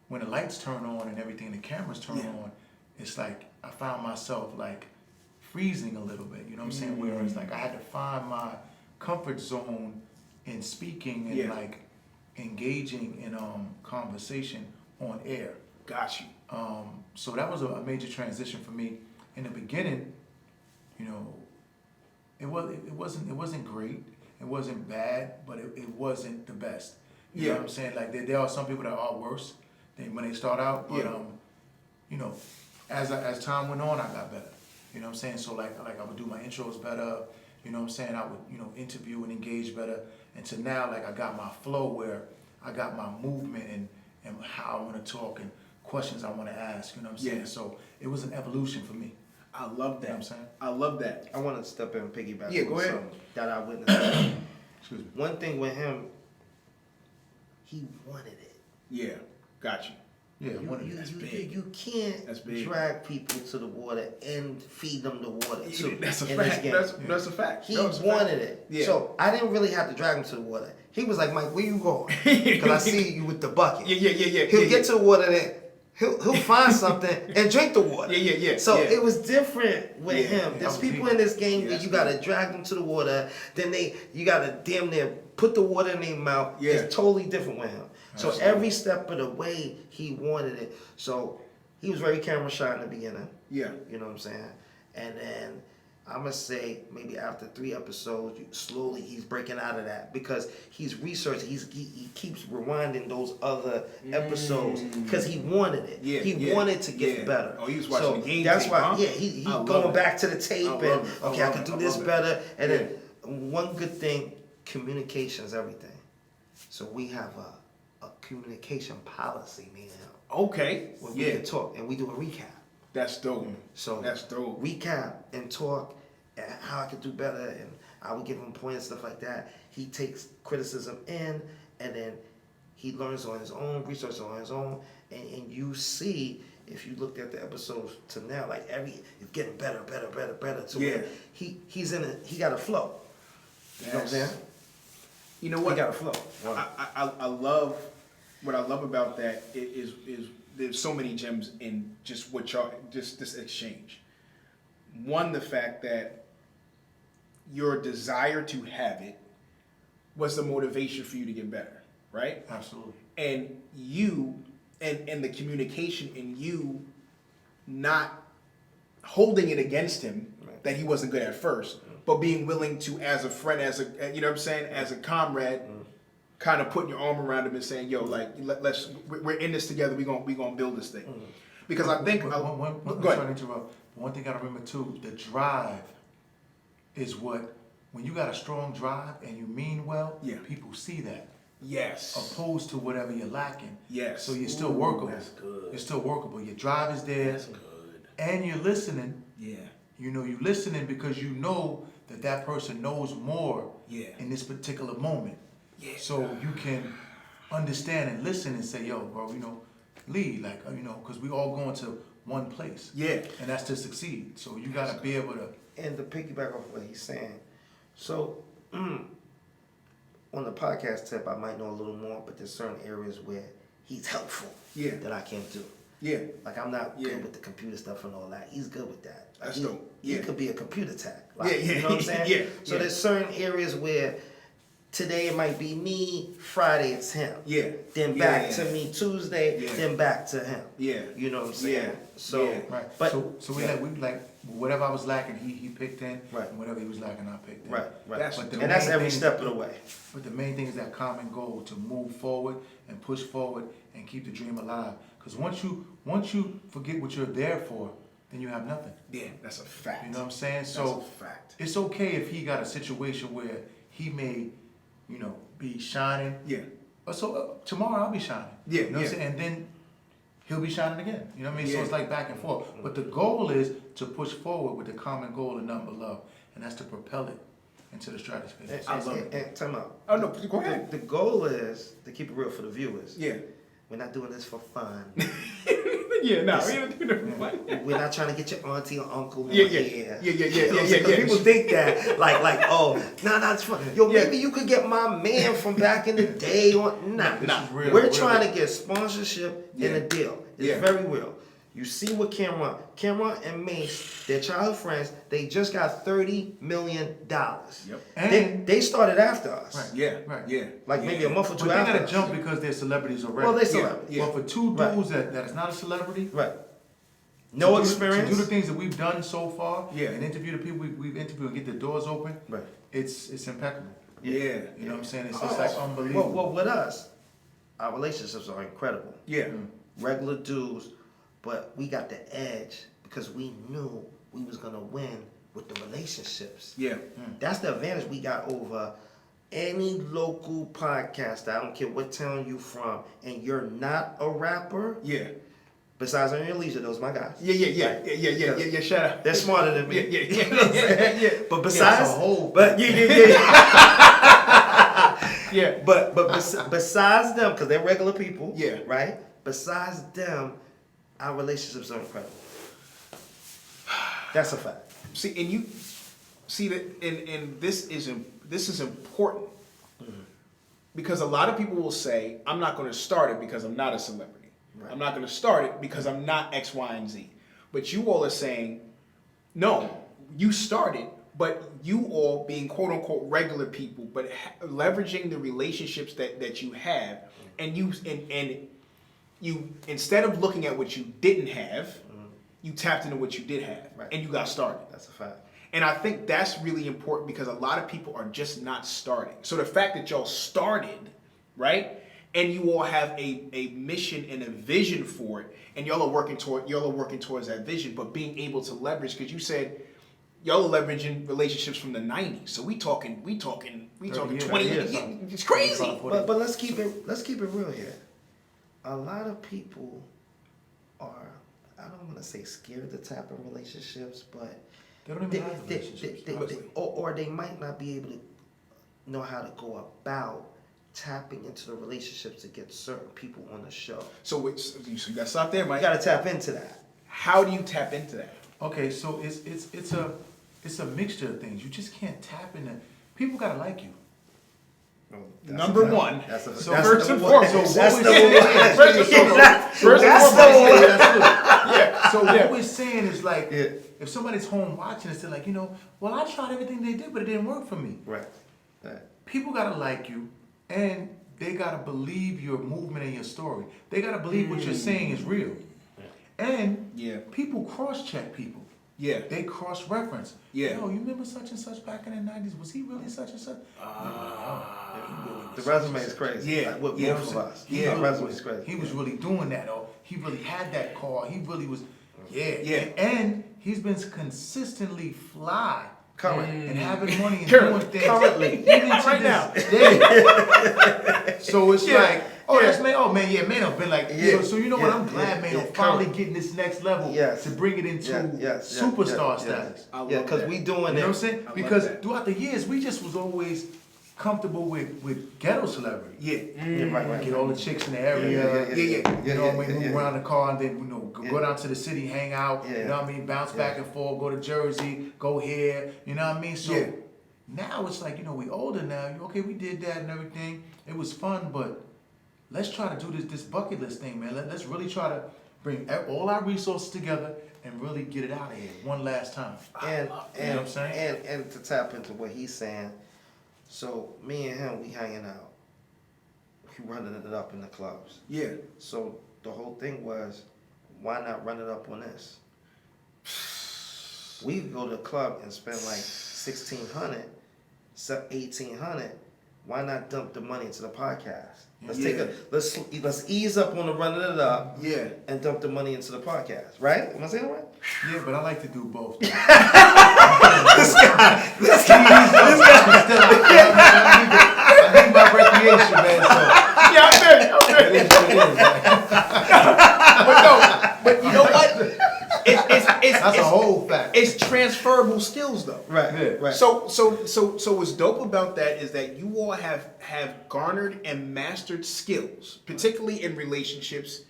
when the lights turn on and everything, the cameras turn on, it's like I found myself like freezing a little bit. You know what I'm saying? Whereas like I had to find my comfort zone in speaking and like engaging in conversation on air. Got you. So that was a major transition for me. In the beginning, you know, it wasn't great. It wasn't bad, but it wasn't the best. You know what I'm saying? Like there are some people that are worse when they start out. But you know, as time went on, I got better. You know what I'm saying? So like I would do my intros better. You know what I'm saying? I would, you know, interview and engage better. And to now, like I got my flow where I got my movement and how I want to talk and questions I want to ask. You know what I'm saying? Yeah. So it was an evolution for me. I love that. You know what I'm saying? I love that. I want to step in and piggyback. Yeah, on go ahead. something that I witnessed. Excuse me. One thing with him, he wanted it. Yeah, got you. Yeah, That's big. You can't That's big. drag people to the water and feed them the water too. That's a in this fact. game. That's a fact. He That's a wanted fact. it. Yeah. So I didn't really have to drag him to the water. He was like, Mike, where you going? Because I see you with the bucket. Yeah. He'll get to the water then. He'll find something and drink the water. Yeah. So yeah. it was different with him. There's people in this game Yeah, that you gotta drag them to the water. Then you gotta damn near put the water in their mouth. Yeah. It's totally different with him. So Absolutely. every step of the way he wanted it. So he was very camera shy in the beginning. Yeah. You know what I'm saying? And then I'm gonna say maybe after 3 episodes, slowly he's breaking out of that because he's researching. He keeps rewinding those other episodes because he wanted it. Yeah, he wanted to get yeah. better. Oh, he was watching the game That's tape, why. huh? Yeah, he I love going it. back to the tape I love and it. I okay, I love can it. do I this love it. better. And Yeah. then one good thing, communication is everything. So we have a communication policy, me and him, Okay. where we can talk and we do a recap. That's dope. So That's dope. recap and talk and how I could do better, and I would give him points, stuff like that. He takes criticism in, and then he learns on his own, researches on his own, and you see if you looked at the episodes to now, like it's getting better. To Yeah. where he got a flow. You know what I'm saying? You know He what? got a flow. I love what I love about that is there's so many gems in just this exchange. One, the fact that your desire to have it was the motivation for you to get better, right? Absolutely. And you and the communication in you not holding it against him that he wasn't good at first, but being willing to, as a friend, as a, you know what I'm saying, as a comrade, kind of putting your arm around him and saying, yo, like we're in this together. We gonna build this thing. Because I think Sorry to interrupt. One thing I remember too, the drive is when you got a strong drive and you mean well, Yeah. people see that. Yes. Opposed to whatever you're lacking. Yes. So you're still workable. That's good. You're still workable. Your drive is there. That's good. And you're listening. Yeah. You know, you're listening because you know that person knows more Yeah. in this particular moment. Yeah. So you can understand and listen and say, yo, bro, you know, lead, like, you know, because we all going to one place. Yeah. And that's to succeed. So you got to be able to. And to piggyback off what he's saying, so on the podcast tip, I might know a little more, but there's certain areas where he's helpful. Yeah. That I can't do. Yeah. Like I'm not Yeah. good with the computer stuff and all that. He's good with that. Like That's he, dope. He Yeah. could be a computer tech. Like, Yeah, yeah. You know what I'm saying? Yeah, So yeah. there's certain areas where today it might be me, Friday it's him. Yeah. Then Yeah, back yeah. to me Tuesday, Yeah. then back to him. Yeah. You know what I'm saying? Yeah. So Yeah. Right. But so we like whatever I was lacking, he picked in. Right. And whatever he was lacking, I picked in. right. That's- But the And that's main every thing- step of the way. But the main thing is that common goal to move forward and push forward and keep the dream alive. Because once you forget what you're there for, then you have nothing. Yeah. That's a fact. You know what I'm saying? That's So a fact. it's okay if he got a situation where he may, you know, be shining. Yeah. So tomorrow I'll be shining. Yeah, You know what yeah. I'm saying? And then he'll be shining again. You know what I mean? Yeah. So it's like back and forth. But the goal is to push forward with the common goal of Nuttin But Luv. And that's to propel it into the stratosphere. I love it. And time out. Oh no, go ahead. The goal is to keep it real for the viewers. Yeah. We're not doing this for fun. Yeah. No. We're not trying to get your auntie or uncle Yeah, on yeah. here. Yeah. You know what I'm saying? 'Cause people think that, like, oh, nah, it's fun. Yo, Yeah. maybe you could get my man from back in the day. Nah, This is real, we're real. trying to get sponsorship Yeah. and a deal. It's Yeah. very real. You see what Cameron and Mace, their childhood friends, they just got $30 million. Yep. They started after us. Right. Yeah. Right. Yeah. Like maybe a month or But two they after gotta us. jump because they're celebrities already. Well, they Yeah, celebrities. yeah. But for two Right. dudes that is not a celebrity, Right. No to experience. do the things that we've done so far, Yeah. and interview the people we've interviewed and get the doors open, Right. it's impeccable. Yeah. You know what I'm saying? It's just like unbelievable. Well, with us, our relationships are incredible. Yeah. Regular dudes, but we got the edge because we knew we was gonna win with the relationships. Yeah. That's the advantage we got over any local podcaster. I don't care what town you from, and you're not a rapper. Yeah. Besides on your leisure, those my guys. Yeah. Right? Yeah. Shut up. They're smarter than me. Yeah. You know what I'm saying? Yeah. But besides, Yeah. But besides them, because they're regular people. Yeah. Right. Besides them, our relationships are incredible. That's a fact. See, and you see that, and this is important because a lot of people will say, "I'm not going to start it because I'm not a celebrity. Right. I'm not going to start it because I'm not X, Y, and Z." But you all are saying, "No, you started, but you all being quote unquote regular people, but leveraging the relationships that you have, and you instead of looking at what you didn't have." You tapped into what you did have, Right. and you got started. That's a fact. And I think that's really important because a lot of people are just not starting. So the fact that y'all started, right, and you all have a mission and a vision for it, and y'all are working towards that vision, but being able to leverage, because you said y'all are leveraging relationships from the '90s. So we talking 20 years. It's crazy. But let's keep it real here. A lot of people are, I don't want to say scared to tap in relationships, but They don't even have relationships. or they might not be able to know how to go about tapping into the relationships to get certain people on the show. So you got to stop there, You Mike. got to tap into that. How do you tap into that? Okay, so it's a mixture of things. You just can't tap into. People gotta like you. Number one. That's So first and foremost, That's the So what we're saying is like, if somebody's home watching us, they're like, well, I tried everything they did, but it didn't work for me. Right. People gotta like you, and they gotta believe your movement and your story. They gotta believe what you're saying is real. And people cross-check people. Yeah. They cross-reference. Yeah. Yo, you remember such and such back in the 90s? Was he really such and such? The resume is crazy. Yeah. Like, what You know both what of I'm us. saying? The resume is crazy. He was really doing that, or he really had that car. He really was, Yeah. And he's been consistently fly. Current. And having money and Current. doing things. Currently. Even to Right this now. day. So it's like, that's man. Oh man, Maino been like, so you know what? I'm glad Maino finally getting this next level to bring it into superstar status. Yeah, because we doing You it. know what I'm saying? Because throughout the years, we just was always comfortable with ghetto celebrity. Yeah, right. Get all the chicks in the area. You know what I mean? Move yeah. around the car and then go down to the city, hang out. Yeah. You know what I mean? Bounce back and forth. Go to Jersey. Go here. You know what I mean? So now it's like, we older now. Okay, we did that and everything. It was fun, but let's try to do this bucket list thing, man. Let's really try to bring all our resources together and really get it out of here one last time. And you know what I'm saying? And to tap into what he's saying, so me and him, we hanging out. We running it up in the clubs. Yeah. So the whole thing was, why not run it up on this? We go to the club and spend like $1,600, $1,800. Why not dump the money into the podcast? Let's ease up on the running it up. Yeah. And dump the money into the podcast. Right? Am I saying it right? Yeah, but I like to do both. This guy. I need my recreation, man. So Yeah, I'm ready. it is what it is, man. But you know what? That's a whole fact. It's transferable skills, though. Right. So what's dope about that is that you all have garnered and mastered skills, particularly in relationships.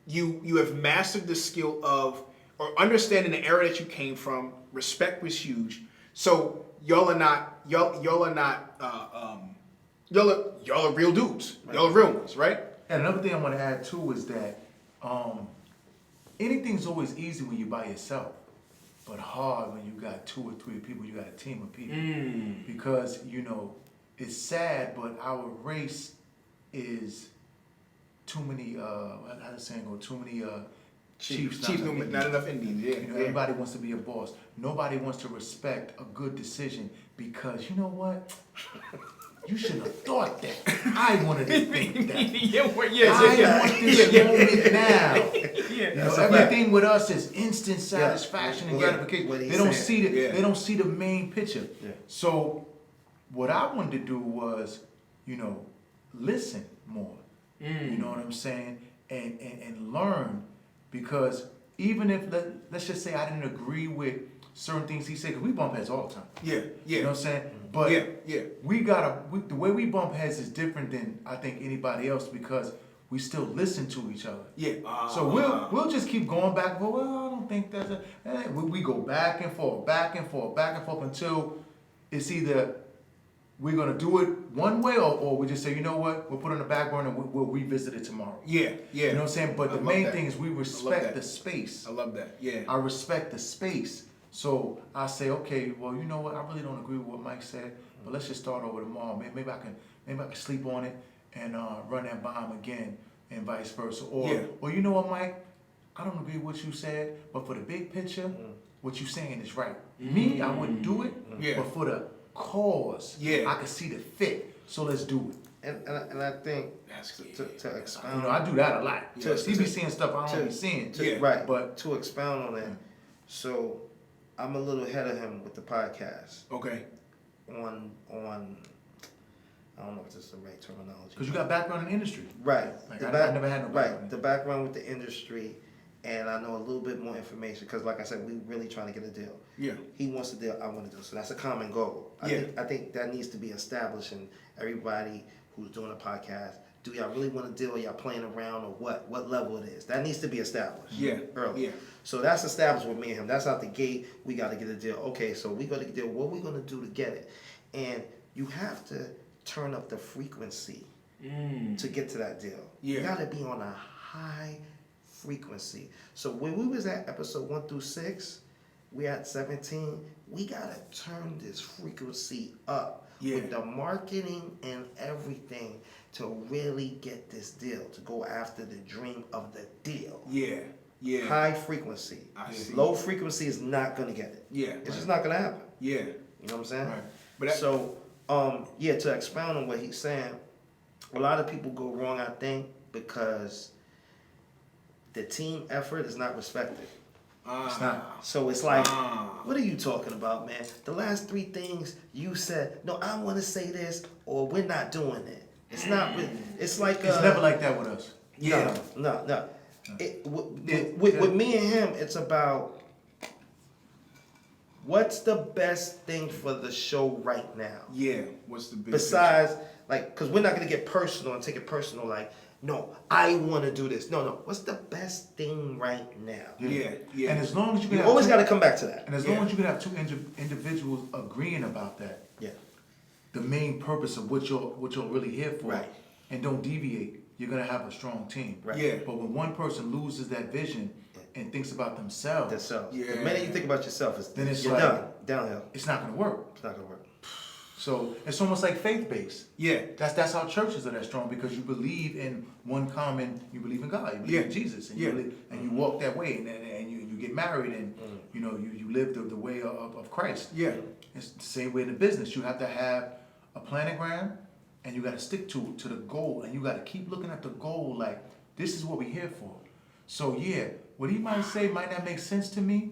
You have mastered the skill of, or understanding the era that you came from. Respect was huge. So y'all are real dudes. Y'all are real ones, right? And another thing I want to add too is that anything's always easy when you're by yourself, but hard when you got 2 or 3 people. You got a team of people because it's sad, but our race is too many. How the saying go? Too many chiefs. Not enough Indians. Yeah. Everybody wants to be a boss. Nobody wants to respect a good decision because you know what? You should have thought that. I wanted to think that. I want this moment now. That's a everything with us is instant satisfaction and Yeah. gratification. What he's They don't saying. see the Yeah. they don't see the main picture. Yeah. So what I wanted to do was, listen more. You know what I'm saying? And learn, because even if let's just say I didn't agree with certain things he said, because we bump heads all the time. Yeah. You know what I'm saying? But Yeah. the way we bump heads is different than I think anybody else, because we still listen to each other. Yeah. So we'll just keep going back and forth. Well, I don't think that's we go back and forth, back and forth, back and forth until it's either we're gonna do it one way or we just say, you know what, we'll put it on the back burner and we'll revisit it tomorrow. Yeah. You know what I'm saying? But I the love main that. thing is we I love respect that. the space. I love that. Yeah. I respect the space. So I say, okay, well, you know what? I really don't agree with what Mike said, but let's just start over tomorrow. Maybe I can sleep on it and run that by him again, and vice versa. Or you know what, Mike? I don't agree with what you said, but for the big picture, what you're saying is right. Me, I wouldn't do it, Yeah. but for the cause, Yeah. I can see the fit. So let's do it. And I think That's to expound. I do that a lot. Yeah. He be seeing stuff I don't be seeing. Yeah. Right, But- but to expound on that, so I'm a little ahead of him with the podcast Okay. on I don't know if this is the right terminology. Because you got background in the industry. Right. Like, The I never had no background. Right. The background with the industry, and I know a little bit more information because, like I said, we really trying to get a deal. Yeah. He wants a deal. I want a deal. So that's a common goal. I think that needs to be established in everybody who's doing a podcast. Do y'all really want a deal? Or y'all playing around, or what? What level it is? That needs to be established. Yeah. Early. Yeah. So that's established with me and him. That's out the gate. We got to get a deal. Okay. So we got to get a deal. What we gonna do to get it? And you have to turn up the frequency to get to that deal. Yeah. You got to be on a high frequency. So when we was at episode 1 through 6, we at 17. We got to turn this frequency up with the marketing and everything to really get this deal, to go after the dream of the deal. Yeah. Yeah. High frequency. I see. Low frequency is not going to get it. Yeah. It's just not going to happen. Yeah. You know what I'm saying? Right. But that, So, to expound on what he's saying, a lot of people go wrong, I think, because the team effort is not respected. It's not. So it's like, what are you talking about, man? The last 3 things you said, no, I want to say this, or we're not doing it. It's not, it's like... It's never like that with us. No. With me and him, it's about what's the best thing for the show right now. Yeah. What's the big Besides, like, because we're not going to get personal and take it personal, like, no, I want to do this. No. What's the best thing right now? Yeah. Yeah. And as long as you can You have always two- got to come back to that. And as long as you can have two individuals agreeing about that, Yeah. the main purpose of what you're really here for, Right. and don't deviate, you're gonna have a strong team. Right. Yeah. But when one person loses that vision and thinks about themselves, Themselves. Yeah. The minute you think about yourself, Then it's you're like- done. Downhill. it's not gonna work. It's not going to work. So it's almost like faith-based. Yeah. That's how churches are that strong, because you believe in you believe in God, you believe in Jesus, and you walk that way, and you get married, and you live the way of Christ. Yeah. It's the same way in the business. You have to have a planogram, and you got to stick to the goal, and you got to keep looking at the goal like, this is what we're here for. So yeah, what he might say might not make sense to me,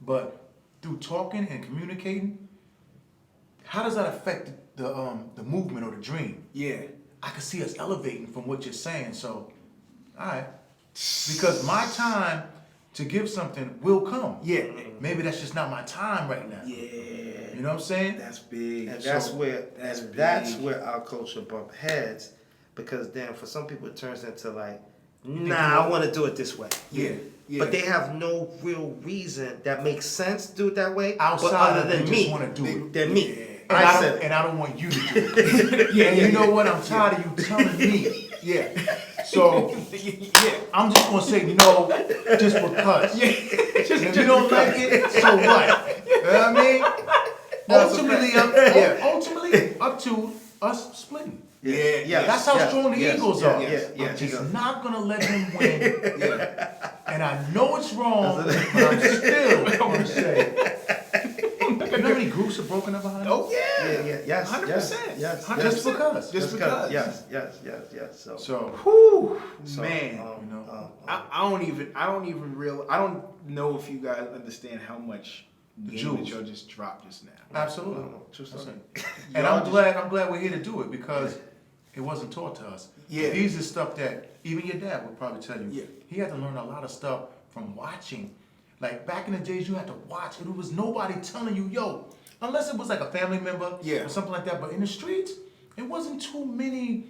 but through talking and communicating, how does that affect the movement or the dream? Yeah. I can see us elevating from what you're saying. So, all right, because my time to give something will come. Yeah. Maybe that's just not my time right now. Yeah. You know what I'm saying? That's big. And that's So, where that's that's big. where our culture bump heads, because then for some people it turns into like, think nah, I you- want to do it this way. Yeah. Yeah. But they have no real reason that makes sense to do it that way. Outside but other of than they me, just want to do it. than me. Yeah. And I don't want you to do it. And you know what? I'm tired of you telling me. Yeah. So Yeah. I'm just gonna say no, just because. Yeah. And if you don't like it, so what? You know what I mean? Ultimately up to us splitting. Yeah. That's how strong the Eagles are. Yeah. I'm just not gonna let him win. Yeah. And I know it's wrong, but I'm still gonna say. You know how many groups are broken up behind? Oh yeah. Yeah. yes, 100%. yes, 100%. Just because. Just because. Yes. So, Whew, so, man. You know, I don't even I don't know if you guys understand how much game jewels. that y'all just dropped just now. absolutely. true story. And Y'all I'm glad we're here to do it because it wasn't taught to us. Yeah. These are stuff that even your dad would probably tell you. Yeah. He had to learn a lot of stuff from watching. Like back in the days, you had to watch, and there was nobody telling you, yo, unless it was like a family member or something like that. But in the streets, it wasn't too many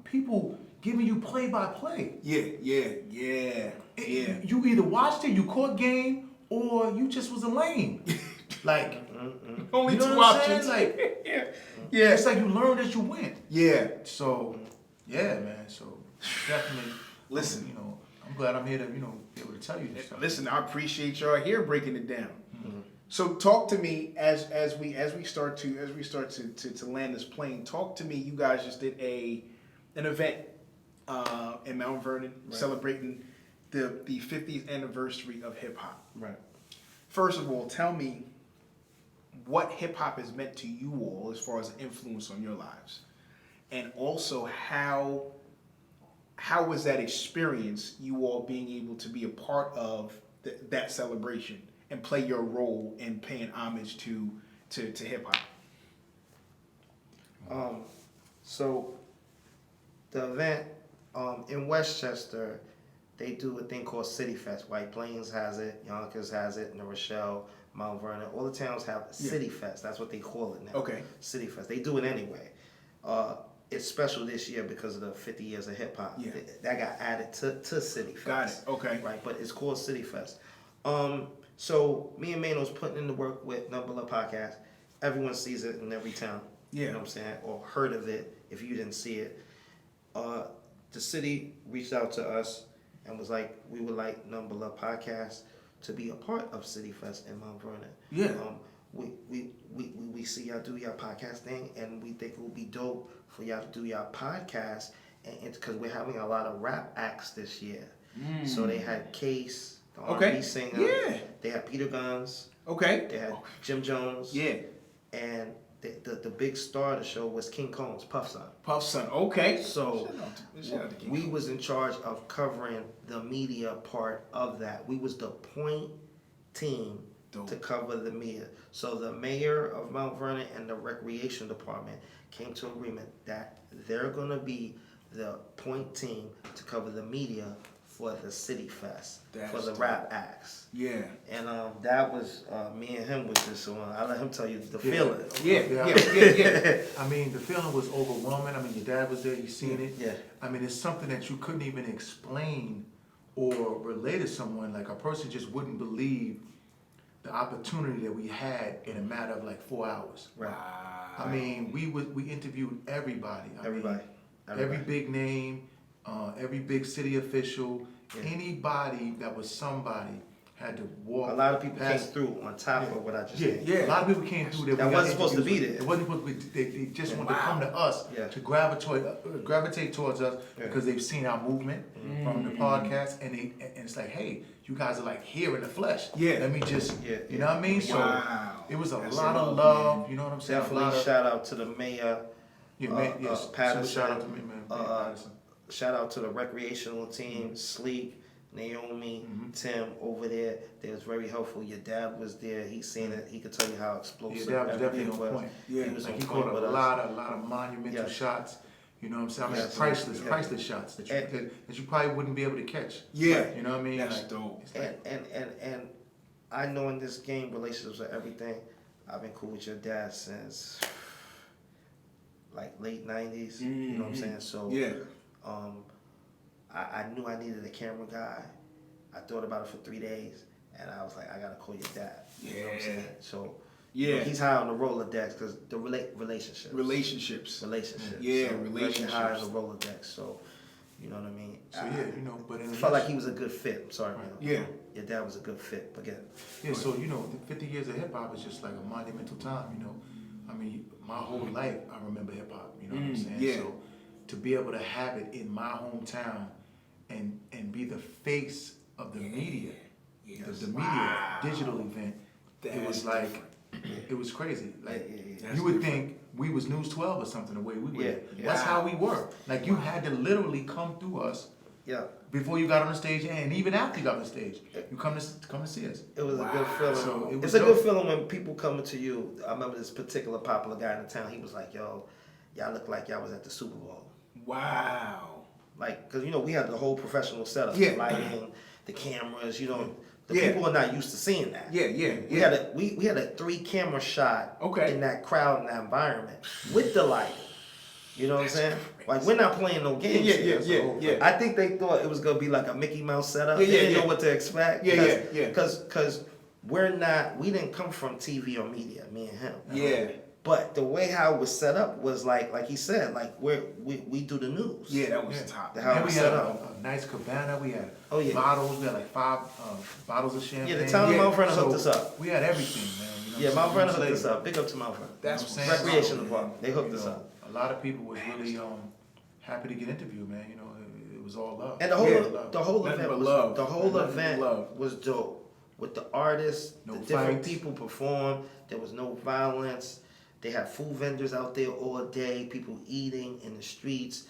people giving you play-by-play. Yeah. You either watched it, you caught game, or you just was a lame. Like, Only you know two what I'm options. saying? Like, Yeah. it's like you learned as you went. Yeah. So, yeah, man. So, definitely. Listen. You know, I'm glad I'm here to, you know, be able to tell you this stuff. Listen, I appreciate y'all here breaking it down. So talk to me as we start to land this plane. Talk to me. You guys just did an event in Mount Vernon celebrating the 50th anniversary of hip hop. Right. First of all, tell me what hip hop has meant to you all as far as an influence on your lives, and also how was that experience, you all being able to be a part of that celebration and play your role in paying homage to hip hop? So the event in Westchester, they do a thing called City Fest. White Plains has it, Yonkers has it, New Rochelle, Mount Vernon. All the towns have City Fest. That's what they call it now. Okay. City Fest. They do it anyway. It's special this year because of the 50 years of hip hop. Yeah. That got added to City Fest. Got it. Okay. Right, but it's called City Fest. So me and Maino's putting in the work with Nuttin But Luv podcast. Everyone sees it in every town. Yeah. You know what I'm saying? Or heard of it if you didn't see it. The city reached out to us and was like, we would like Nuttin But Luv podcast to be a part of City Fest in Mount Vernon. Yeah. We see y'all do y'all podcast thing, and we think it would be dope for y'all to do y'all podcast, and because we're having a lot of rap acts this year. So they had Case, the R&B singer. Yeah. They had Peter Guns. Okay. They had Jim Jones. Yeah. And the big star of the show was King Combs, Puff Son. Puff Son. Okay. So Shout out to King we Kong. was in charge of covering the media part of that. We was the point team to cover the media. So the mayor of Mount Vernon and the recreation department came to agreement that they're gonna be the point team to cover the media for the City Fest, for the rap acts. Yeah. And that was me and him with this one. I let him tell you the feeling. Yeah. I mean, the feeling was overwhelming. I mean, your dad was there, you seen it. Yeah. I mean, it's something that you couldn't even explain or relate to someone. Like, a person just wouldn't believe the opportunity that we had in a matter of like 4 hours. Right. I mean, we interviewed everybody. Everybody. Every big name, every big city official, anybody that was somebody had to walk. A lot of people came past. through on top of what I just said. A lot of people came through That we wasn't got supposed to be interviews there. with. It wasn't supposed to be. They just wanted to come to us to gravitate towards us because they've seen our movement from the podcast, and it's like, hey, you guys are like here in the flesh. Yeah. Let me just, you know what I mean? Wow. So it was a That's lot a of love, love. You know what I'm saying? Definitely shout out to the mayor. Patterson. Super shout out to me, man. Patterson. Shout out to the recreational team, Sleek, Naomi, Tim over there. They was very helpful. Your dad was there. He seen it. He could tell you how explosive Your dad was everything definitely on point. Yeah. He was Like on he point caught with a us. lot of monumental shots. You know what I'm saying? I mean, Yes. priceless shots that you probably wouldn't be able to catch. Yeah. You know what I mean? That's Like, dope. it's like- And I know in this game, relationships are everything. I've been cool with your dad since like late 90s. You know what I'm saying? So I knew I needed a camera guy. I thought about it for 3 days, and I was like, I gotta call your dad. You know what I'm saying? So he's high on the Rolodex because the relationships. Relationships. So Yeah, very relationships. high on the Rolodex. So you know what I mean? So you know, but in I felt like he was a good fit. I'm sorry, man. Yeah. Your dad was a good fit. Again. Yeah, so you know, the 50 years of hip hop is just like a monumental time. You know, I mean, my whole life I remember hip hop. You know what I'm saying? Yeah. So to be able to have it in my hometown and be the face of the media, the media digital event, it was like It was crazy. Like Yeah. you would think we was News 12 or something the way we were. Yeah. That's how we were. Like you had to literally come through us Yeah. before you got on the stage, and even after you got on the stage, you come to see us. It was a good feeling. So it's a good feeling when people coming to you. I remember this particular popular guy in the town. He was like, "Yo, y'all look like y'all was at the Super Bowl." Wow. Like, cause we had the whole professional setup, Yeah. the lighting, the cameras. The Yeah. people are not used to seeing that. Yeah. We had a 3-camera shot Okay. in that crowd, in that environment, with the lighting. You know what I'm saying? Like, we're not playing no games. Yeah. I think they thought it was gonna be like a Mickey Mouse setup. Yeah, They didn't yeah. know what to expect. Yeah. Cause we didn't come from TV or media, me and him. Yeah. But the way how it was set up was like he said, like we do the news. Yeah, that was top. The how And it we was had set a up. nice cabana. We had Oh, yeah. bottles. We had like 5 bottles of champagne. Yeah, the town of Mount Vernon hooked us up. We had everything, man. You know Yeah, what Mount I'm Vernon saying? hooked us up. Big up to Mount Vernon. That's You know what's what I'm saying? Recreation So, department. They hooked you us know, up. A lot of people was really happy to get interviewed, man. You know, it was all love. And the whole Love. the whole Nothing event but was love. the whole Nothing but event love. was dope. With the artists, No the different fights. people performed. There was no violence. They had food vendors out there all day. People eating in the streets.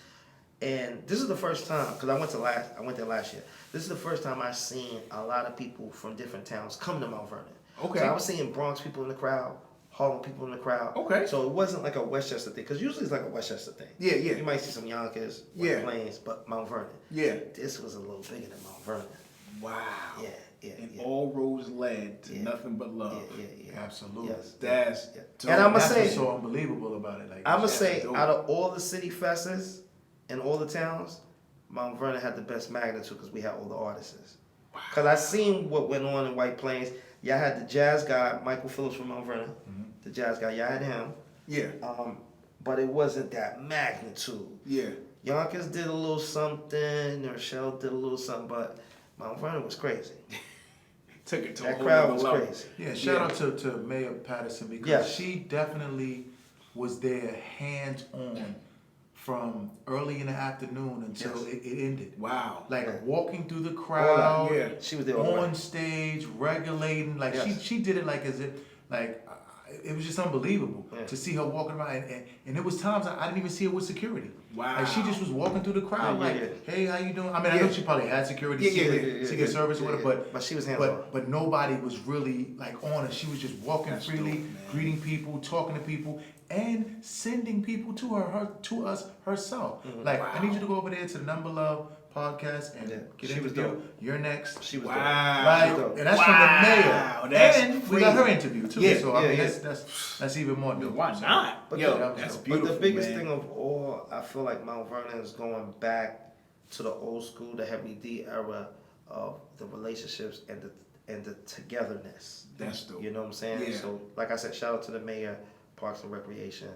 And this is the first time, because I went there last year. This is the first time I've seen a lot of people from different towns come to Mount Vernon. Okay. So I was seeing Bronx people in the crowd, Harlem people in the crowd. Okay. So it wasn't like a Westchester thing, because usually it's like a Westchester thing. Yeah. You might see some Yonkers, Yeah. White Plains, but Mount Vernon. Yeah. This was a little bigger than Mount Vernon. Wow. Yeah. And all roads led to Yeah. nothing but love. Yeah. Absolutely. Yes. That's Yeah. dope. And I'ma That's say- what's so unbelievable about it. Like, I'ma That's say, dope. out of all the city fests in all the towns, Mount Vernon had the best magnitude because we had all the artists. Because I seen what went on in White Plains. Y'all had the jazz guy, Michael Phillips from Mount Vernon. The jazz guy, y'all had him. Yeah. But it wasn't that magnitude. Yeah. Yonkers did a little something, Rochelle did a little something, but Mount Vernon was crazy. Took it to a That whole crowd nother was level. crazy. Yeah, shout out to Mayor Patterson because Yeah. she definitely was there hands on from early in the afternoon until Yes. it ended. Wow. Like Yeah. walking through the crowd, yeah. She was there all the way. on stage, regulating. Like Yes. she did it like as if it was just unbelievable Yeah. to see her walking around. And it was times I didn't even see her with security. Wow. Like she just was walking through the crowd Yeah, like, yeah. hey, how you doing? I mean, I Yeah. know she probably had security, Yeah, Secret Service or whatever, But she was hands-on. but nobody was really like on her. She was just walking That's freely, dope, man. greeting people, talking to people, and sending people to to us herself. Like, I need you to go over there to the Number Love podcast and Yeah. get She was interviewed. dope. You're next. She was Wow. Like, dope. and that's Wow. from the mayor. That's And we got her crazy. interview too. Yeah, So I mean, yeah. that's even more dope. Why not? But Yo, the- that's but beautiful. But the biggest man. thing of all, I feel like Mount Vernon is going back to the old school, the Heavy D era of the relationships and the togetherness. That's dope. You know what I'm saying? Yeah. So, like I said, shout out to the mayor, Parks and Recreation.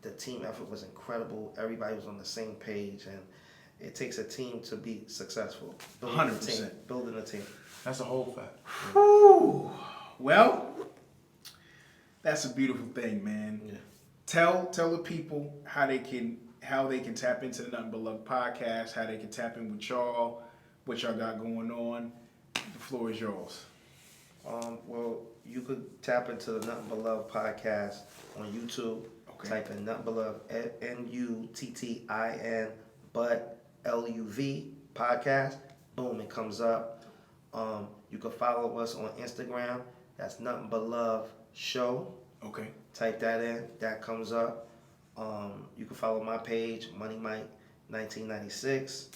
The team effort was incredible. Everybody was on the same page, and it takes a team to be successful. Building a 100%. team. Building a team. That's a whole fact. Whew. Well, that's a beautiful thing, man. Yeah. Tell the people how they can tap into the Nothing But Love podcast, how they can tap in with y'all, what y'all got going on. The floor is yours. Well, you could tap into the Nuttin But Luv podcast on YouTube. Okay. Type in Nuttin But Luv, Nuttin But Luv podcast. Boom, it comes up. You can follow us on Instagram. That's Nuttin But Luv Show. Okay. Type that in. That comes up. You can follow my page, Money Mike 1996.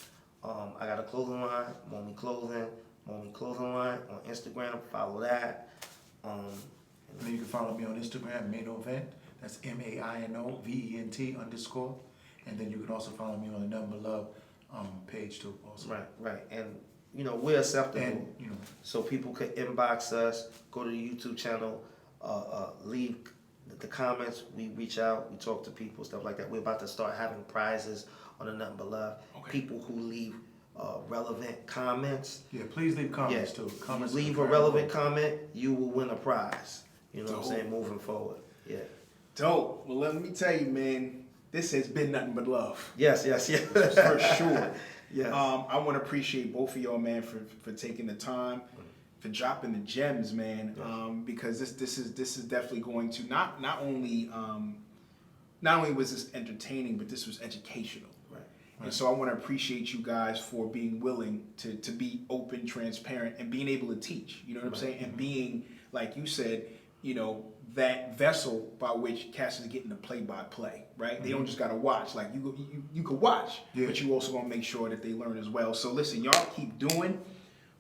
I got a clothing line, Mommy Clothing line on Instagram. Follow that. And then you can follow me on Instagram, Mainovent. That's MAINOVENT _. And then you can also follow me on the Number Love page too. Also. Right. And we're acceptable. And So people could inbox us, go to the YouTube channel, leave the comments. We reach out, we talk to people, stuff like that. We're about to start having prizes on the Nothing But Love. Okay. People who leave relevant comments. yeah, please leave comments too. Comments. You are leave a very relevant important. comment, you will win a prize. You know what I'm Dope. saying? Moving forward. Yeah. Dope. Well, let me tell you, man, this has been Nothing But Love. Yes. For sure. Yes. I want to appreciate both of y'all, man, for taking the time, dropping the gems, man. Because this is definitely going to not only was this entertaining, but this was educational. Right. And so I want to appreciate you guys for being willing to be open, transparent, and being able to teach. You know what I'm saying? And being, like you said, you know, that vessel by which cats is getting the play-by-play, right? They don't just gotta watch. Like you could watch, but you also gonna make sure that they learn as well. So listen, y'all keep doing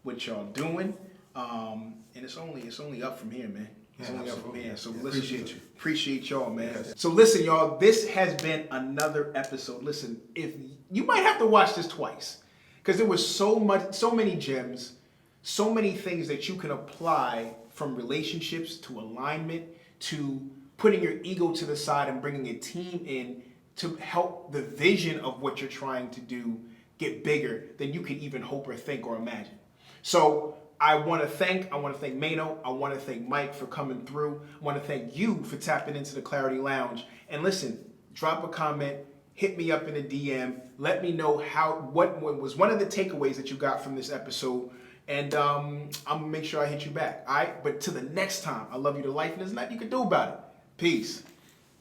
what y'all doing, and it's only up from here, man. It's only up from here. So listen, appreciate y'all, man. Yes. So listen, y'all, this has been another episode. Listen, if you might have to watch this twice, because there was so many gems, so many things that you can apply, from relationships to alignment to putting your ego to the side and bringing a team in to help the vision of what you're trying to do get bigger than you could even hope or think or imagine. So I want to thank Maino. I want to thank Mike for coming through. I want to thank you for tapping into the Kre8tive Lounge. And listen, drop a comment, hit me up in a DM. Let me know what was one of the takeaways that you got from this episode. And I'm gonna make sure I hit you back. All right, but till the next time, I love you to life, and there's nothing you can do about it. Peace.